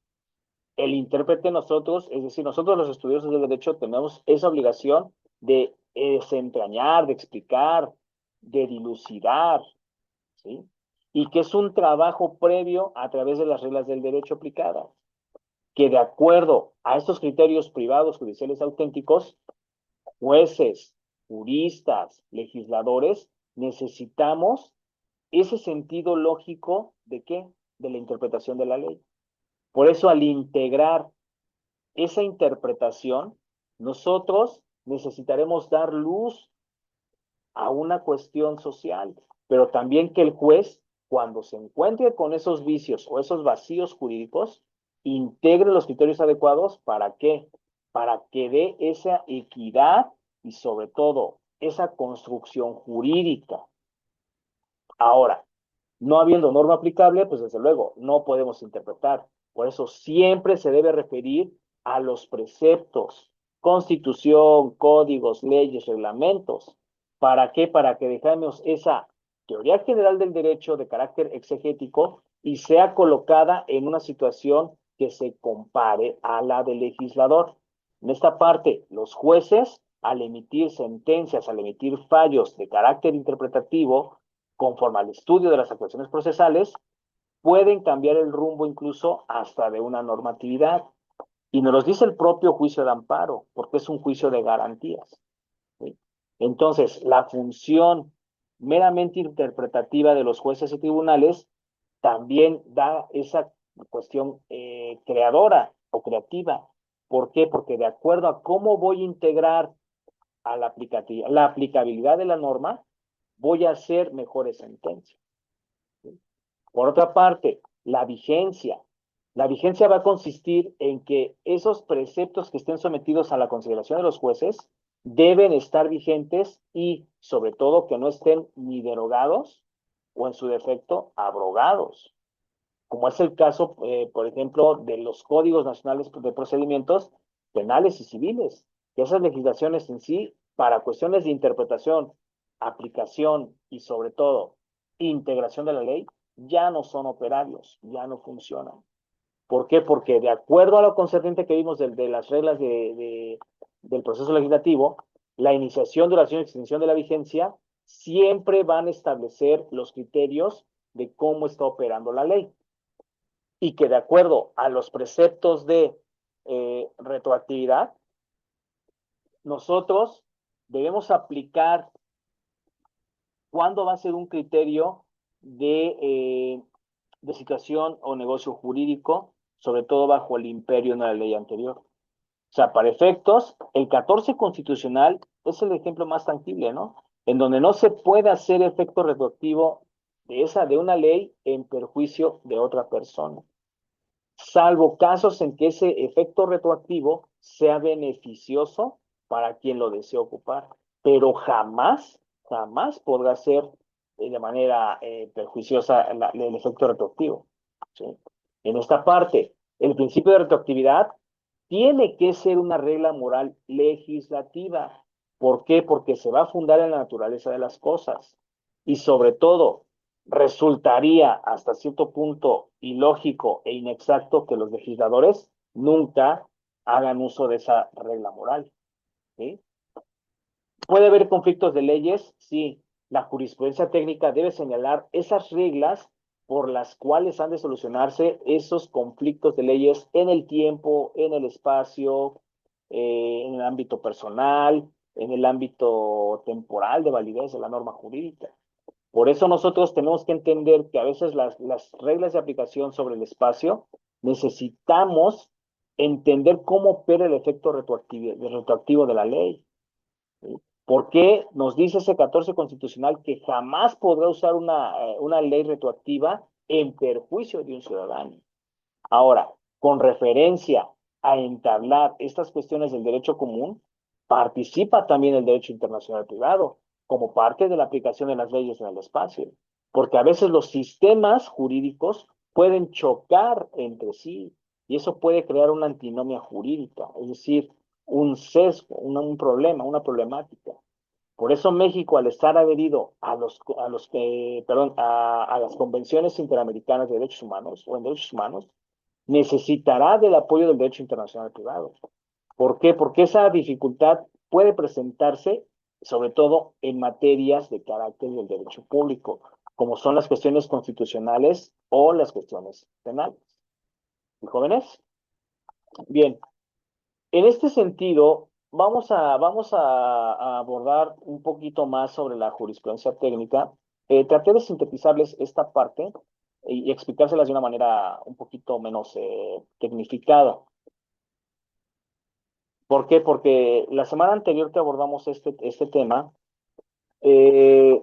el intérprete nosotros, es decir, nosotros los estudiosos del derecho tenemos esa obligación de desentrañar, de explicar, de dilucidar, ¿sí? Y que es un trabajo previo a través de las reglas del derecho aplicadas, que de acuerdo a estos criterios privados judiciales auténticos, jueces, juristas, legisladores, necesitamos ese sentido lógico de qué? De la interpretación de la ley. Por eso, al integrar esa interpretación, nosotros necesitaremos dar luz a una cuestión social, pero también que el juez, cuando se encuentre con esos vicios o esos vacíos jurídicos, integre los criterios adecuados. ¿Para qué? Para que dé esa equidad y sobre todo esa construcción jurídica. Ahora, no habiendo norma aplicable, pues desde luego no podemos interpretar. Por eso siempre se debe referir a los preceptos, constitución, códigos, leyes, reglamentos. ¿Para qué? Para que dejemos esa teoría general del derecho de carácter exegético y sea colocada en una situación que se compare a la del legislador. En esta parte, los jueces, al emitir sentencias, al emitir fallos de carácter interpretativo, conforme al estudio de las actuaciones procesales, pueden cambiar el rumbo incluso hasta de una normatividad. Y nos lo dice el propio juicio de amparo, porque es un juicio de garantías, ¿sí? Entonces, la función meramente interpretativa de los jueces y tribunales también da esa cuestión creadora o creativa. ¿Por qué? Porque de acuerdo a cómo voy a integrar a la aplicabilidad de la norma, voy a hacer mejores sentencias. Por otra parte, la vigencia. La vigencia va a consistir en que esos preceptos que estén sometidos a la consideración de los jueces deben estar vigentes y, sobre todo, que no estén ni derogados o, en su defecto, abrogados, como es el caso, por ejemplo, de los códigos nacionales de procedimientos penales y civiles, que esas legislaciones en sí, para cuestiones de interpretación, aplicación y, sobre todo, integración de la ley, ya no son operarios, ya no funcionan. ¿Por qué? Porque de acuerdo a lo concerniente que vimos de las reglas del proceso legislativo, la iniciación, duración y extinción de la vigencia siempre van a establecer los criterios de cómo está operando la ley. Y que de acuerdo a los preceptos de retroactividad, nosotros debemos aplicar cuándo va a ser un criterio de situación o negocio jurídico, sobre todo bajo el imperio de la ley anterior. O sea, para efectos, el 14 constitucional es el ejemplo más tangible, ¿no? En donde no se puede hacer efecto retroactivo de una ley en perjuicio de otra persona, salvo casos en que ese efecto retroactivo sea beneficioso para quien lo desee ocupar, pero jamás, jamás podrá ser de manera perjuiciosa el efecto retroactivo, ¿sí? En esta parte, el principio de retroactividad tiene que ser una regla moral legislativa. ¿Por qué? Porque se va a fundar en la naturaleza de las cosas y, sobre todo, resultaría hasta cierto punto ilógico e inexacto que los legisladores nunca hagan uso de esa regla moral, ¿sí? ¿Puede haber conflictos de leyes? Sí. La jurisprudencia técnica debe señalar esas reglas por las cuales han de solucionarse esos conflictos de leyes en el tiempo, en el espacio, en el ámbito personal, en el ámbito temporal de validez de la norma jurídica. Por eso nosotros tenemos que entender que a veces las reglas de aplicación sobre el espacio necesitamos entender cómo opera el efecto retroactivo de la ley, ¿sí? ¿Por qué nos dice ese 14 constitucional que jamás podrá usar una ley retroactiva en perjuicio de un ciudadano? Ahora, con referencia a entablar estas cuestiones del derecho común, participa también el derecho internacional privado como parte de la aplicación de las leyes en el espacio, porque a veces los sistemas jurídicos pueden chocar entre sí y eso puede crear una antinomia jurídica, es decir, un sesgo, un problema, una problemática. Por eso México, al estar adherido a las convenciones interamericanas de derechos humanos o en derechos humanos, necesitará del apoyo del derecho internacional privado. ¿Por qué? Porque esa dificultad puede presentarse sobre todo en materias de carácter del derecho público, como son las cuestiones constitucionales o las cuestiones penales. ¿Y jóvenes? Bien, en este sentido, vamos a abordar un poquito más sobre la jurisprudencia técnica. Traté de sintetizarles esta parte y explicárselas de una manera un poquito menos tecnificada. ¿Por qué? Porque la semana anterior que abordamos este tema, eh,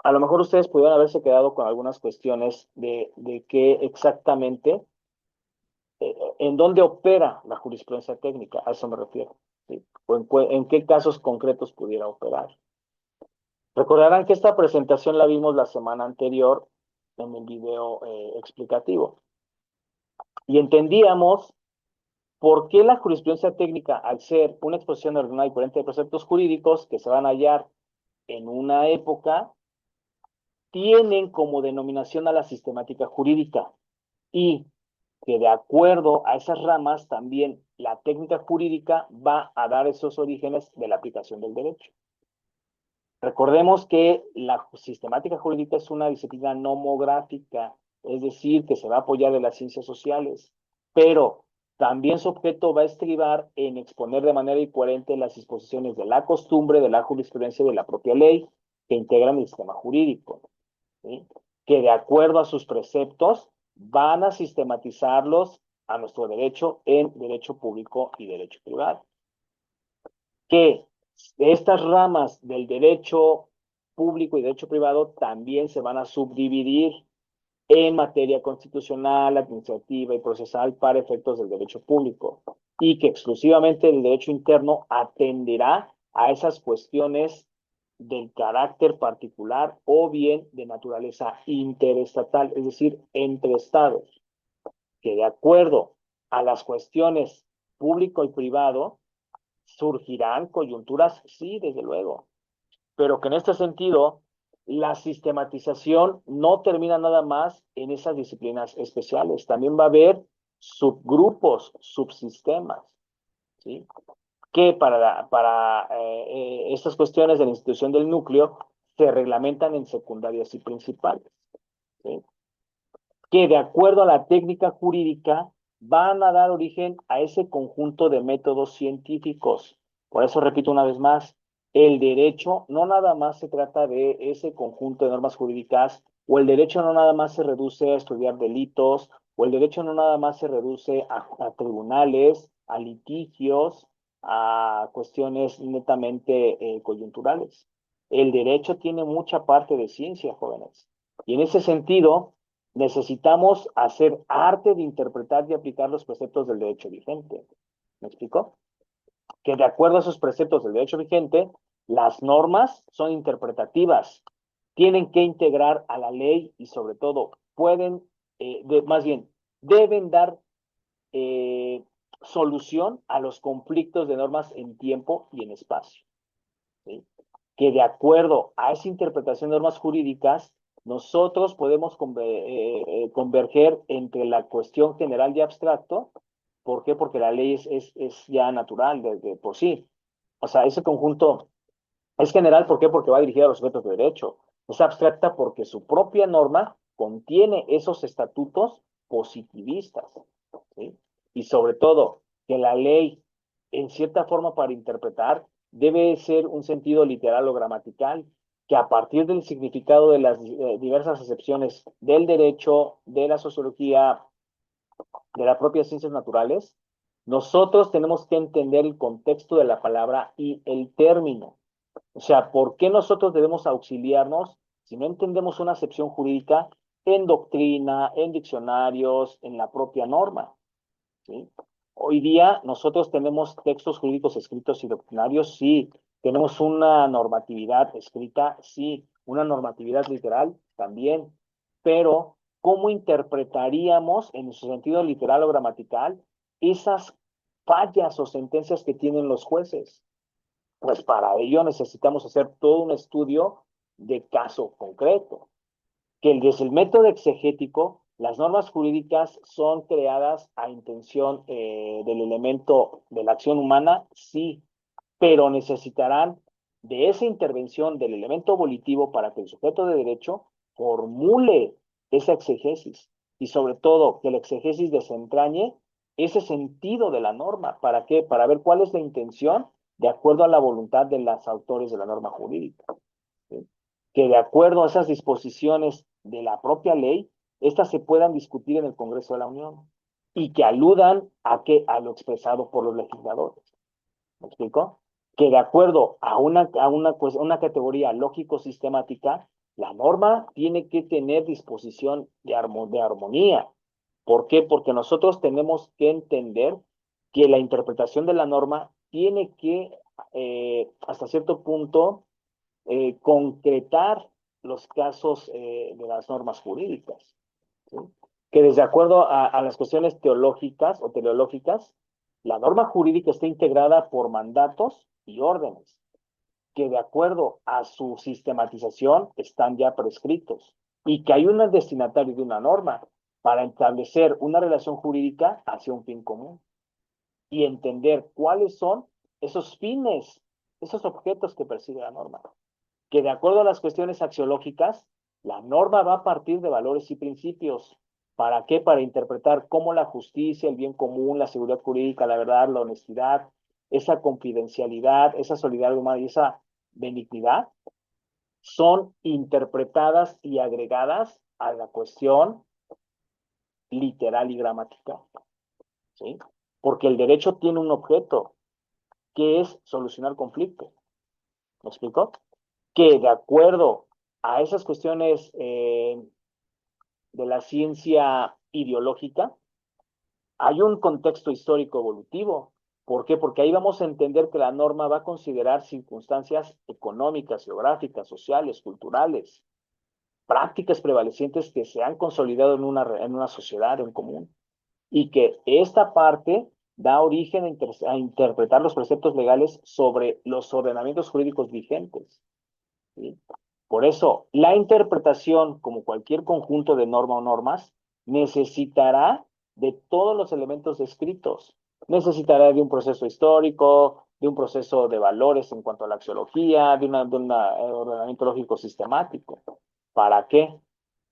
a lo mejor ustedes pudieron haberse quedado con algunas cuestiones de qué exactamente, en dónde opera la jurisprudencia técnica, a eso me refiero, ¿sí? O en qué casos concretos pudiera operar. Recordarán que esta presentación la vimos la semana anterior en el video explicativo y entendíamos por qué la jurisprudencia técnica, al ser una exposición ordenada y coherente de preceptos jurídicos que se van a hallar en una época, tienen como denominación a la sistemática jurídica y que de acuerdo a esas ramas también la técnica jurídica va a dar esos orígenes de la aplicación del derecho. Recordemos que la sistemática jurídica es una disciplina nomográfica, es decir, que se va a apoyar en las ciencias sociales, pero también su objeto va a estribar en exponer de manera incoherente las disposiciones de la costumbre, de la jurisprudencia y de la propia ley que integran el sistema jurídico, ¿sí? Que de acuerdo a sus preceptos van a sistematizarlos a nuestro derecho en derecho público y derecho privado. Que estas ramas del derecho público y derecho privado también se van a subdividir en materia constitucional, administrativa y procesal para efectos del derecho público y que exclusivamente el derecho interno atenderá a esas cuestiones del carácter particular o bien de naturaleza interestatal, es decir, entre estados, que de acuerdo a las cuestiones público y privado, surgirán coyunturas, sí, desde luego, pero que en este sentido la sistematización no termina nada más en esas disciplinas especiales, también va a haber subgrupos, subsistemas, ¿sí? Que para estas cuestiones de la institución del núcleo se reglamentan en secundarias y principales, ¿sí? Que de acuerdo a la técnica jurídica van a dar origen a ese conjunto de métodos científicos. Por eso repito una vez más, el derecho no nada más se trata de ese conjunto de normas jurídicas, o el derecho no nada más se reduce a estudiar delitos, o el derecho no nada más se reduce a tribunales, a litigios, a cuestiones netamente coyunturales. El derecho tiene mucha parte de ciencia, jóvenes. Y en ese sentido, necesitamos hacer arte de interpretar y aplicar los preceptos del derecho vigente. ¿Me explico? Que de acuerdo a esos preceptos del derecho vigente, las normas son interpretativas, tienen que integrar a la ley y sobre todo pueden, más bien, deben dar eh, solución a los conflictos de normas en tiempo y en espacio, ¿sí? Que de acuerdo a esa interpretación de normas jurídicas, nosotros podemos converger entre la cuestión general y abstracto. ¿Por qué? Porque la ley es ya natural de por sí. O sea, ese conjunto es general. ¿Por qué? Porque va dirigida a los sujetos de derecho. Es abstracta porque su propia norma contiene esos estatutos positivistas, ¿sí? Y sobre todo, que la ley, en cierta forma para interpretar, debe ser un sentido literal o gramatical, que a partir del significado de las diversas acepciones del derecho, de la sociología, de las propias ciencias naturales, nosotros tenemos que entender el contexto de la palabra y el término. O sea, ¿por qué nosotros debemos auxiliarnos si no entendemos una acepción jurídica en doctrina, en diccionarios, en la propia norma? ¿Sí? Hoy día nosotros tenemos textos jurídicos escritos y doctrinarios, sí. Tenemos una normatividad escrita, sí. Una normatividad literal, también. Pero, ¿cómo interpretaríamos en su sentido literal o gramatical esas fallas o sentencias que tienen los jueces? Pues para ello necesitamos hacer todo un estudio de caso concreto, que desde el método exegético, las normas jurídicas son creadas a intención del elemento de la acción humana, sí, pero necesitarán de esa intervención del elemento volitivo para que el sujeto de derecho formule esa exegesis y sobre todo que la exegesis desentrañe ese sentido de la norma. ¿Para qué? Para ver cuál es la intención de acuerdo a la voluntad de los autores de la norma jurídica, ¿sí? Que de acuerdo a esas disposiciones de la propia ley, estas se puedan discutir en el Congreso de la Unión y que aludan a lo expresado por los legisladores. ¿Me explico? Que de acuerdo a una categoría lógico-sistemática, la norma tiene que tener disposición de armonía. ¿Por qué? Porque nosotros tenemos que entender que la interpretación de la norma tiene que, hasta cierto punto, concretar los casos de las normas jurídicas, ¿sí? Que desde acuerdo a las cuestiones teológicas o teleológicas, la norma jurídica está integrada por mandatos y órdenes, que de acuerdo a su sistematización están ya prescritos, y que hay un destinatario de una norma para establecer una relación jurídica hacia un fin común y entender cuáles son esos fines, esos objetos que persigue la norma. Que de acuerdo a las cuestiones axiológicas, la norma va a partir de valores y principios. ¿Para qué? Para interpretar cómo la justicia, el bien común, la seguridad jurídica, la verdad, la honestidad, esa confidencialidad, esa solidaridad humana y esa benignidad son interpretadas y agregadas a la cuestión literal y gramatical, ¿sí? Porque el derecho tiene un objeto, que es solucionar conflictos. ¿Me explico? Que de acuerdo a esas cuestiones de la ciencia ideológica, hay un contexto histórico evolutivo. ¿Por qué? Porque ahí vamos a entender que la norma va a considerar circunstancias económicas, geográficas, sociales, culturales, prácticas prevalecientes que se han consolidado en una sociedad en común y que esta parte da origen a interpretar los preceptos legales sobre los ordenamientos jurídicos vigentes. ¿Sí? Por eso, la interpretación, como cualquier conjunto de norma o normas, necesitará de todos los elementos descritos. Necesitará de un proceso histórico, de un proceso de valores en cuanto a la axiología, de un ordenamiento lógico sistemático. ¿Para qué?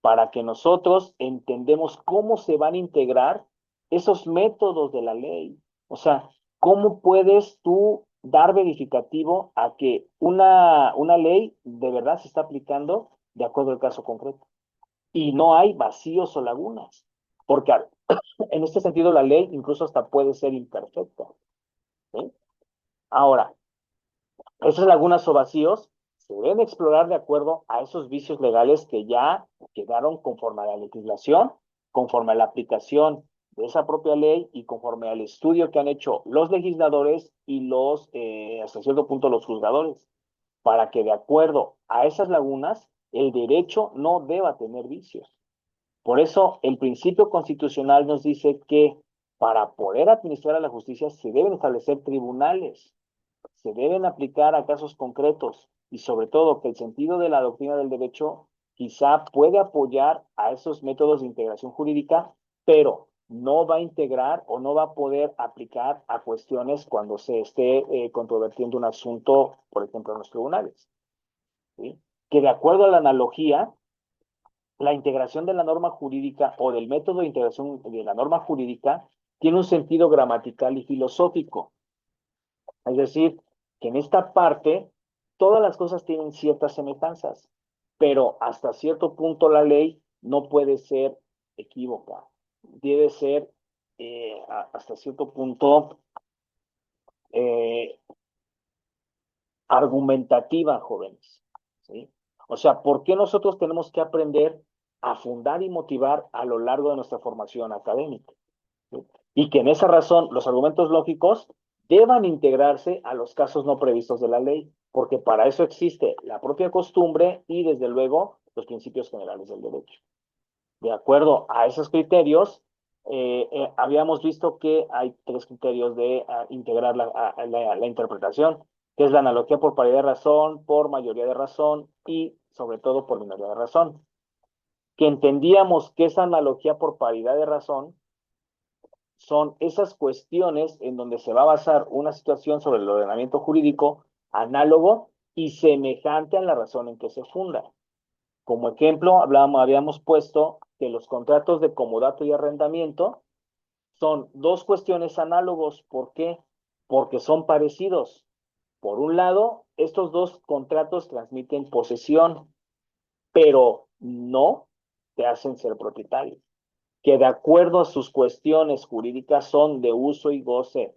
Para que nosotros entendemos cómo se van a integrar esos métodos de la ley. O sea, ¿cómo puedes tú dar verificativo a que una ley de verdad se está aplicando de acuerdo al caso concreto? Y no hay vacíos o lagunas, porque en este sentido la ley incluso hasta puede ser imperfecta. ¿Sí? Ahora, esas lagunas o vacíos se deben explorar de acuerdo a esos vicios legales que ya quedaron conforme a la legislación, conforme a la aplicación de esa propia ley y conforme al estudio que han hecho los legisladores y hasta cierto punto, los juzgadores, para que de acuerdo a esas lagunas, el derecho no deba tener vicios. Por eso, el principio constitucional nos dice que para poder administrar a la justicia se deben establecer tribunales, se deben aplicar a casos concretos y sobre todo que el sentido de la doctrina del derecho quizá puede apoyar a esos métodos de integración jurídica, pero no va a integrar o no va a poder aplicar a cuestiones cuando se esté controvertiendo un asunto, por ejemplo, en los tribunales. ¿Sí? Que de acuerdo a la analogía, la integración de la norma jurídica o del método de integración de la norma jurídica tiene un sentido gramatical y filosófico. Es decir, que en esta parte todas las cosas tienen ciertas semejanzas, pero hasta cierto punto la ley no puede ser equívoca. Debe ser hasta cierto punto eh, argumentativa, jóvenes. ¿Sí? O sea, ¿por qué nosotros tenemos que aprender a fundar y motivar a lo largo de nuestra formación académica? ¿Sí? Y que en esa razón los argumentos lógicos deban integrarse a los casos no previstos de la ley, porque para eso existe la propia costumbre y desde luego los principios generales del derecho. De acuerdo a esos criterios, habíamos visto que hay tres criterios de integrar la interpretación, que es la analogía por paridad de razón, por mayoría de razón y sobre todo por minoría de razón. Que entendíamos que esa analogía por paridad de razón son esas cuestiones en donde se va a basar una situación sobre el ordenamiento jurídico análogo y semejante a la razón en que se funda. Como ejemplo, habíamos puesto que los contratos de comodato y arrendamiento son dos cuestiones análogos. ¿Por qué? Porque son parecidos. Por un lado, estos dos contratos transmiten posesión, pero no te hacen ser propietario, que de acuerdo a sus cuestiones jurídicas son de uso y goce,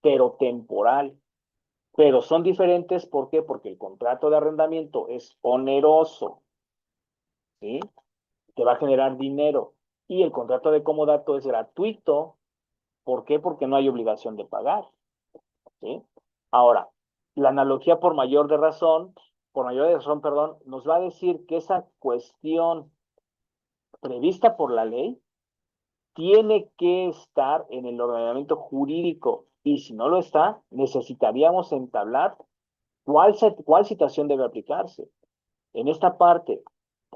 pero temporal. Pero son diferentes, ¿por qué? Porque el contrato de arrendamiento es oneroso, ¿sí? Te va a generar dinero. Y el contrato de comodato es gratuito. ¿Por qué? Porque no hay obligación de pagar, ¿sí? Ahora, la analogía por mayor de razón, perdón, nos va a decir que esa cuestión prevista por la ley tiene que estar en el ordenamiento jurídico y si no lo está, necesitaríamos entablar cuál situación debe aplicarse. En esta parte,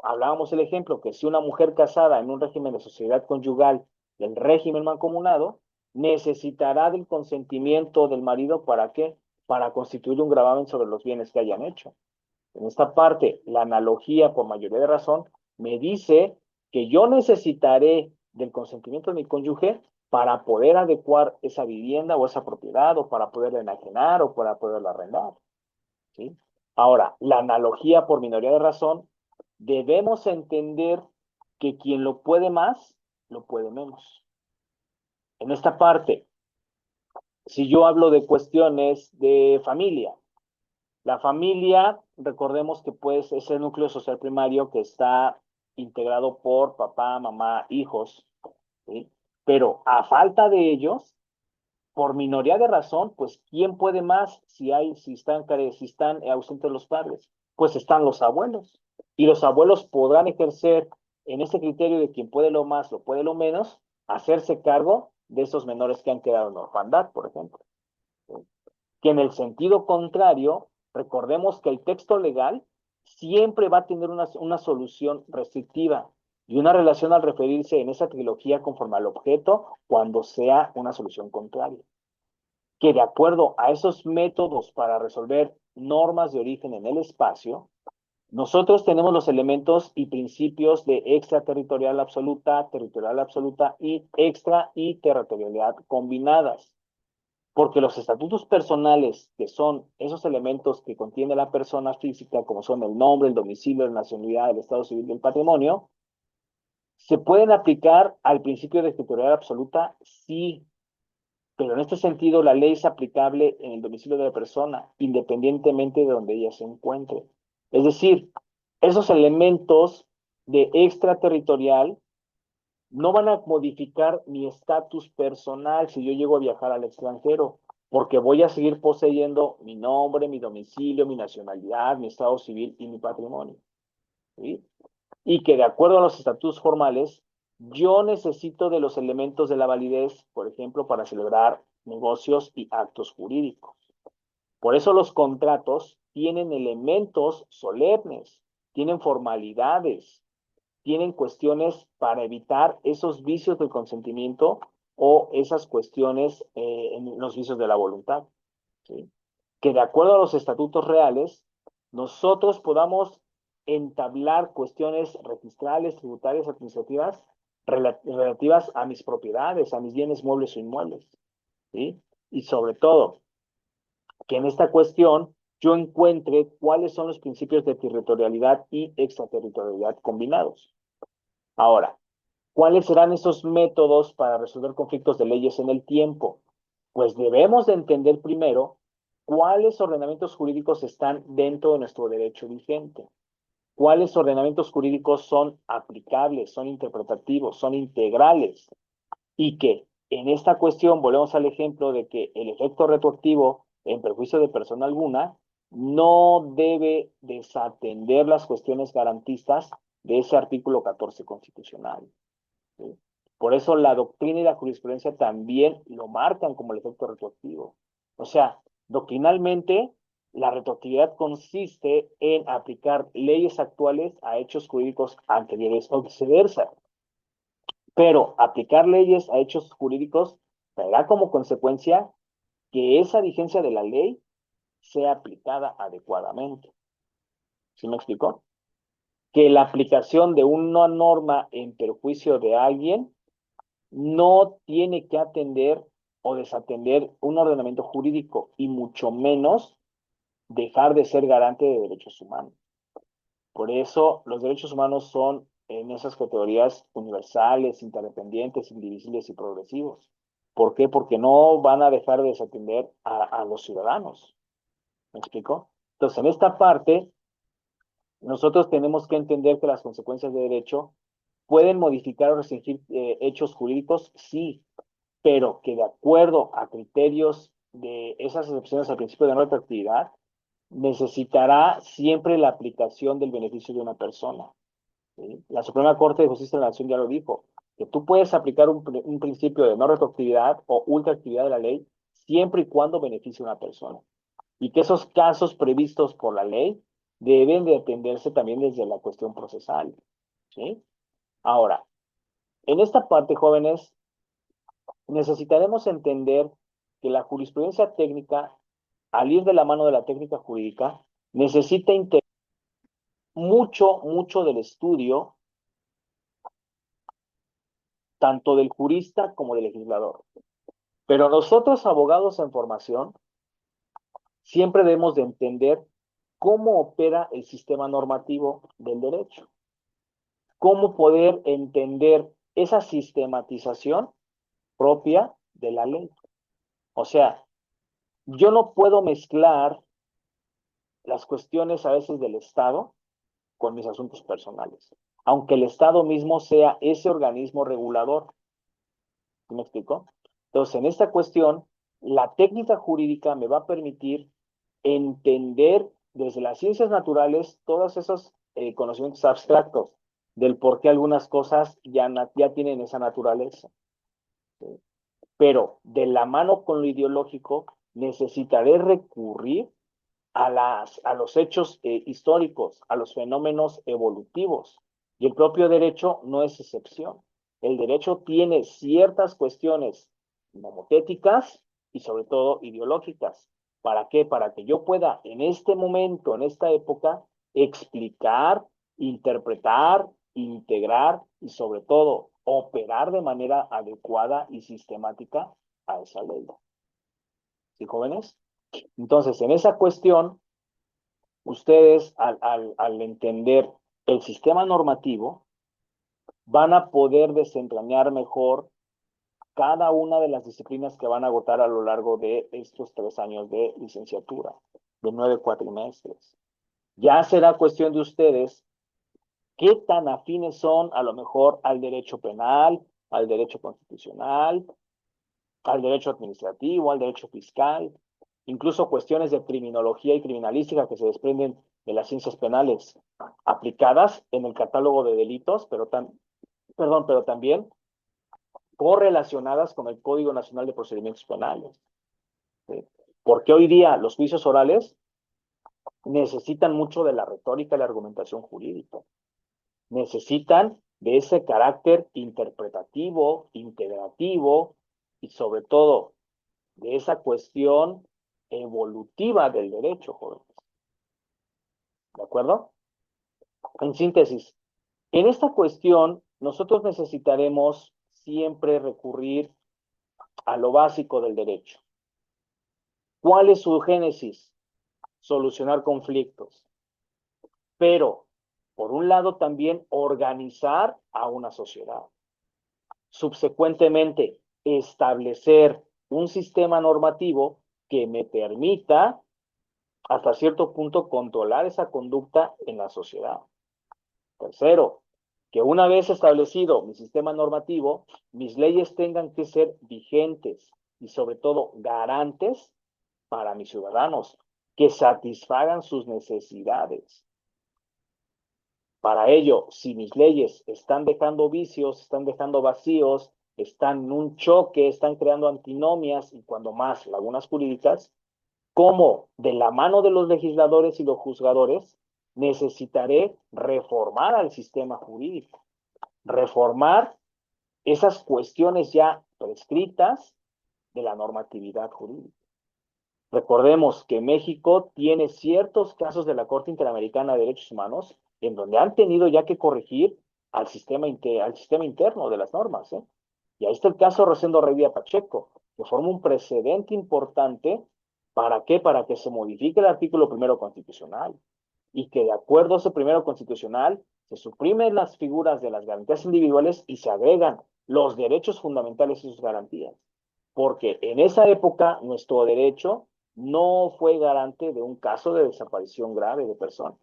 hablábamos el ejemplo que si una mujer casada en un régimen de sociedad conyugal del régimen mancomunado, necesitará del consentimiento del marido, ¿para qué? Para constituir un gravamen sobre los bienes que hayan hecho. En esta parte, la analogía por mayoría de razón me dice que yo necesitaré del consentimiento de mi cónyuge para poder adecuar esa vivienda o esa propiedad o para poderla enajenar o para poderla arrendar. ¿Sí? Ahora, la analogía por minoría de razón, debemos entender que quien lo puede más, lo puede menos. En esta parte, si yo hablo de cuestiones de familia, la familia, recordemos que pues es el núcleo social primario que está integrado por papá, mamá, hijos, ¿sí? Pero a falta de ellos, por minoría de razón, pues, ¿quién puede más si están ausentes los padres? Pues están los abuelos. Y los abuelos podrán ejercer en ese criterio de quien puede lo más, lo puede lo menos, hacerse cargo de esos menores que han quedado en orfandad, por ejemplo. Que en el sentido contrario, recordemos que el texto legal siempre va a tener una solución restrictiva y una relación al referirse en esa trilogía conforme al objeto cuando sea una solución contraria. Que de acuerdo a esos métodos para resolver normas de origen en el espacio, nosotros tenemos los elementos y principios de extraterritorial absoluta, territorial absoluta y extra y territorialidad combinadas. Porque los estatutos personales, que son esos elementos que contiene la persona física, como son el nombre, el domicilio, la nacionalidad, el estado civil y el patrimonio, ¿se pueden aplicar al principio de territorialidad absoluta? Sí, pero en este sentido la ley es aplicable en el domicilio de la persona, independientemente de donde ella se encuentre. Es decir, esos elementos de extraterritorial no van a modificar mi estatus personal si yo llego a viajar al extranjero, porque voy a seguir poseyendo mi nombre, mi domicilio, mi nacionalidad, mi estado civil y mi patrimonio. ¿Sí? Y que de acuerdo a los estatutos formales, yo necesito de los elementos de la validez, por ejemplo, para celebrar negocios y actos jurídicos. Por eso los contratos tienen elementos solemnes, tienen formalidades, tienen cuestiones para evitar esos vicios del consentimiento o esas cuestiones en los vicios de la voluntad. ¿Sí? Que de acuerdo a los estatutos reales, nosotros podamos entablar cuestiones registrales, tributarias, administrativas, relativas a mis propiedades, a mis bienes muebles o inmuebles. ¿Sí? Y sobre todo, que en esta cuestión yo encuentre cuáles son los principios de territorialidad y extraterritorialidad combinados. Ahora, ¿cuáles serán esos métodos para resolver conflictos de leyes en el tiempo? Pues debemos de entender primero cuáles ordenamientos jurídicos están dentro de nuestro derecho vigente, cuáles ordenamientos jurídicos son aplicables, son interpretativos, son integrales, y que en esta cuestión volvemos al ejemplo de que el efecto retroactivo en perjuicio de persona alguna no debe desatender las cuestiones garantistas de ese artículo 14 constitucional. ¿Sí? Por eso la doctrina y la jurisprudencia también lo marcan como el efecto retroactivo. O sea, doctrinalmente, la retroactividad consiste en aplicar leyes actuales a hechos jurídicos anteriores o viceversa. Pero aplicar leyes a hechos jurídicos traerá como consecuencia que esa vigencia de la ley sea aplicada adecuadamente. ¿Sí me explicó? Que la aplicación de una norma en perjuicio de alguien no tiene que atender o desatender un ordenamiento jurídico y mucho menos dejar de ser garante de derechos humanos. Por eso los derechos humanos son en esas categorías universales, interdependientes, indivisibles y progresivos. ¿Por qué? Porque no van a dejar de desatender a los ciudadanos. ¿Me explico? Entonces, en esta parte, nosotros tenemos que entender que las consecuencias de derecho pueden modificar o restringir hechos jurídicos, sí, pero que de acuerdo a criterios de esas excepciones al principio de no retroactividad, necesitará siempre la aplicación del beneficio de una persona. ¿Sí? La Suprema Corte de Justicia de la Nación ya lo dijo, que tú puedes aplicar un principio de no retroactividad o ultraactividad de la ley siempre y cuando beneficie a una persona. Y que esos casos previstos por la ley deben de atenderse también desde la cuestión procesal. ¿Sí? Ahora, en esta parte, jóvenes, necesitaremos entender que la jurisprudencia técnica, al ir de la mano de la técnica jurídica, necesita integrar mucho del estudio, tanto del jurista como del legislador. Pero nosotros, abogados en formación, siempre debemos de entender cómo opera el sistema normativo del derecho, cómo poder entender esa sistematización propia de la ley. O sea, yo no puedo mezclar las cuestiones a veces del Estado con mis asuntos personales, aunque el Estado mismo sea ese organismo regulador. ¿Sí me explico? Entonces, en esta cuestión, la técnica jurídica me va a permitir entender desde las ciencias naturales todos esos conocimientos abstractos del por qué algunas cosas ya tienen esa naturaleza. ¿Sí? Pero de la mano con lo ideológico necesitaré recurrir a los hechos históricos, a los fenómenos evolutivos. Y el propio derecho no es excepción. El derecho tiene ciertas cuestiones nomotéticas y sobre todo ideológicas. ¿Para qué? Para que yo pueda en este momento, en esta época, explicar, interpretar, integrar y sobre todo operar de manera adecuada y sistemática a esa ley. ¿Sí, jóvenes? Entonces, en esa cuestión, ustedes al entender el sistema normativo, van a poder desentrañar mejor cada una de las disciplinas que van a agotar a lo largo de estos 3 años de licenciatura, de 9 cuatrimestres. Ya será cuestión de ustedes qué tan afines son a lo mejor al derecho penal, al derecho constitucional, al derecho administrativo, al derecho fiscal, incluso cuestiones de criminología y criminalística que se desprenden de las ciencias penales aplicadas en el catálogo de delitos, pero también correlacionadas con el Código Nacional de Procedimientos Penales. ¿Sí? Porque hoy día los juicios orales necesitan mucho de la retórica y la argumentación jurídica. Necesitan de ese carácter interpretativo, integrativo y sobre todo de esa cuestión evolutiva del derecho, jóvenes. ¿De acuerdo? En síntesis, en esta cuestión nosotros necesitaremos siempre recurrir a lo básico del derecho. ¿Cuál es su génesis? Solucionar conflictos. Pero, por un lado, también organizar a una sociedad. Subsecuentemente, establecer un sistema normativo que me permita hasta cierto punto controlar esa conducta en la sociedad. Tercero, que una vez establecido mi sistema normativo, mis leyes tengan que ser vigentes y sobre todo garantes para mis ciudadanos, que satisfagan sus necesidades. Para ello, si mis leyes están dejando vicios, están dejando vacíos, están en un choque, están creando antinomias y cuando más lagunas jurídicas, como de la mano de los legisladores y los juzgadores, necesitaré reformar al sistema jurídico, reformar esas cuestiones ya prescritas de la normatividad jurídica. Recordemos que México tiene ciertos casos de la Corte Interamericana de Derechos Humanos en donde han tenido ya que corregir al sistema interno de las normas. Y ahí está el caso Rosendo Revilla Pacheco, que forma un precedente importante. ¿Para qué? Para que se modifique el artículo primero constitucional y que de acuerdo a ese primero constitucional se suprimen las figuras de las garantías individuales y se agregan los derechos fundamentales y sus garantías. Porque en esa época nuestro derecho no fue garante de un caso de desaparición grave de personas.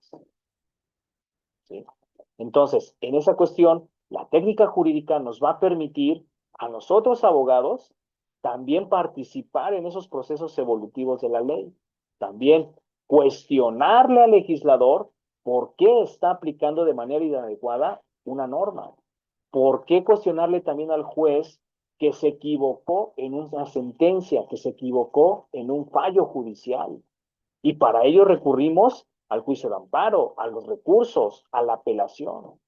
¿Sí? Entonces, en esa cuestión, la técnica jurídica nos va a permitir a nosotros abogados también participar en esos procesos evolutivos de la ley. También cuestionarle al legislador por qué está aplicando de manera inadecuada una norma. ¿Por qué cuestionarle también al juez que se equivocó en una sentencia, que se equivocó en un fallo judicial? Y para ello recurrimos al juicio de amparo, a los recursos, a la apelación. O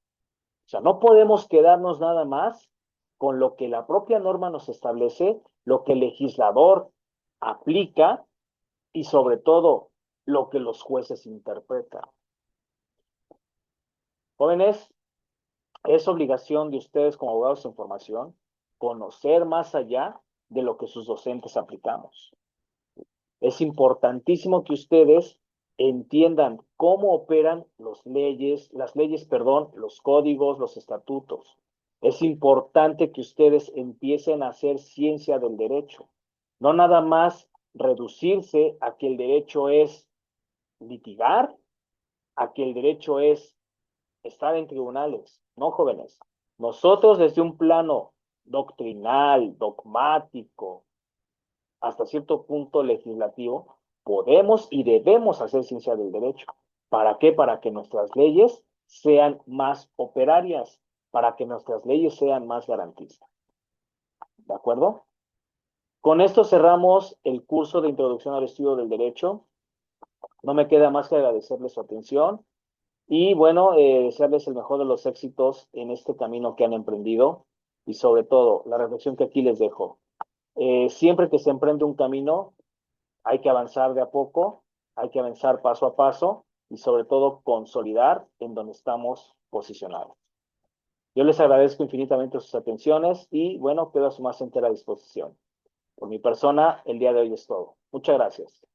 sea, no podemos quedarnos nada más con lo que la propia norma nos establece, lo que el legislador aplica y sobre todo lo que los jueces interpretan. Jóvenes, es obligación de ustedes como abogados en formación conocer más allá de lo que sus docentes aplicamos. Es importantísimo que ustedes entiendan cómo operan las leyes, los códigos, los estatutos. Es importante que ustedes empiecen a hacer ciencia del derecho. No nada más reducirse a que el derecho es litigar, a que el derecho es estar en tribunales. No, jóvenes. Nosotros desde un plano doctrinal, dogmático, hasta cierto punto legislativo, podemos y debemos hacer ciencia del derecho. ¿Para qué? Para que nuestras leyes sean más operarias, para que nuestras leyes sean más garantistas. ¿De acuerdo? Con esto cerramos el curso de Introducción al Estudio del Derecho. No me queda más que agradecerles su atención y, bueno, desearles el mejor de los éxitos en este camino que han emprendido y, sobre todo, la reflexión que aquí les dejo. Siempre que se emprende un camino, hay que avanzar de a poco, hay que avanzar paso a paso y, sobre todo, consolidar en donde estamos posicionados. Yo les agradezco infinitamente sus atenciones y, bueno, quedo a su más entera disposición. Por mi persona, el día de hoy es todo. Muchas gracias.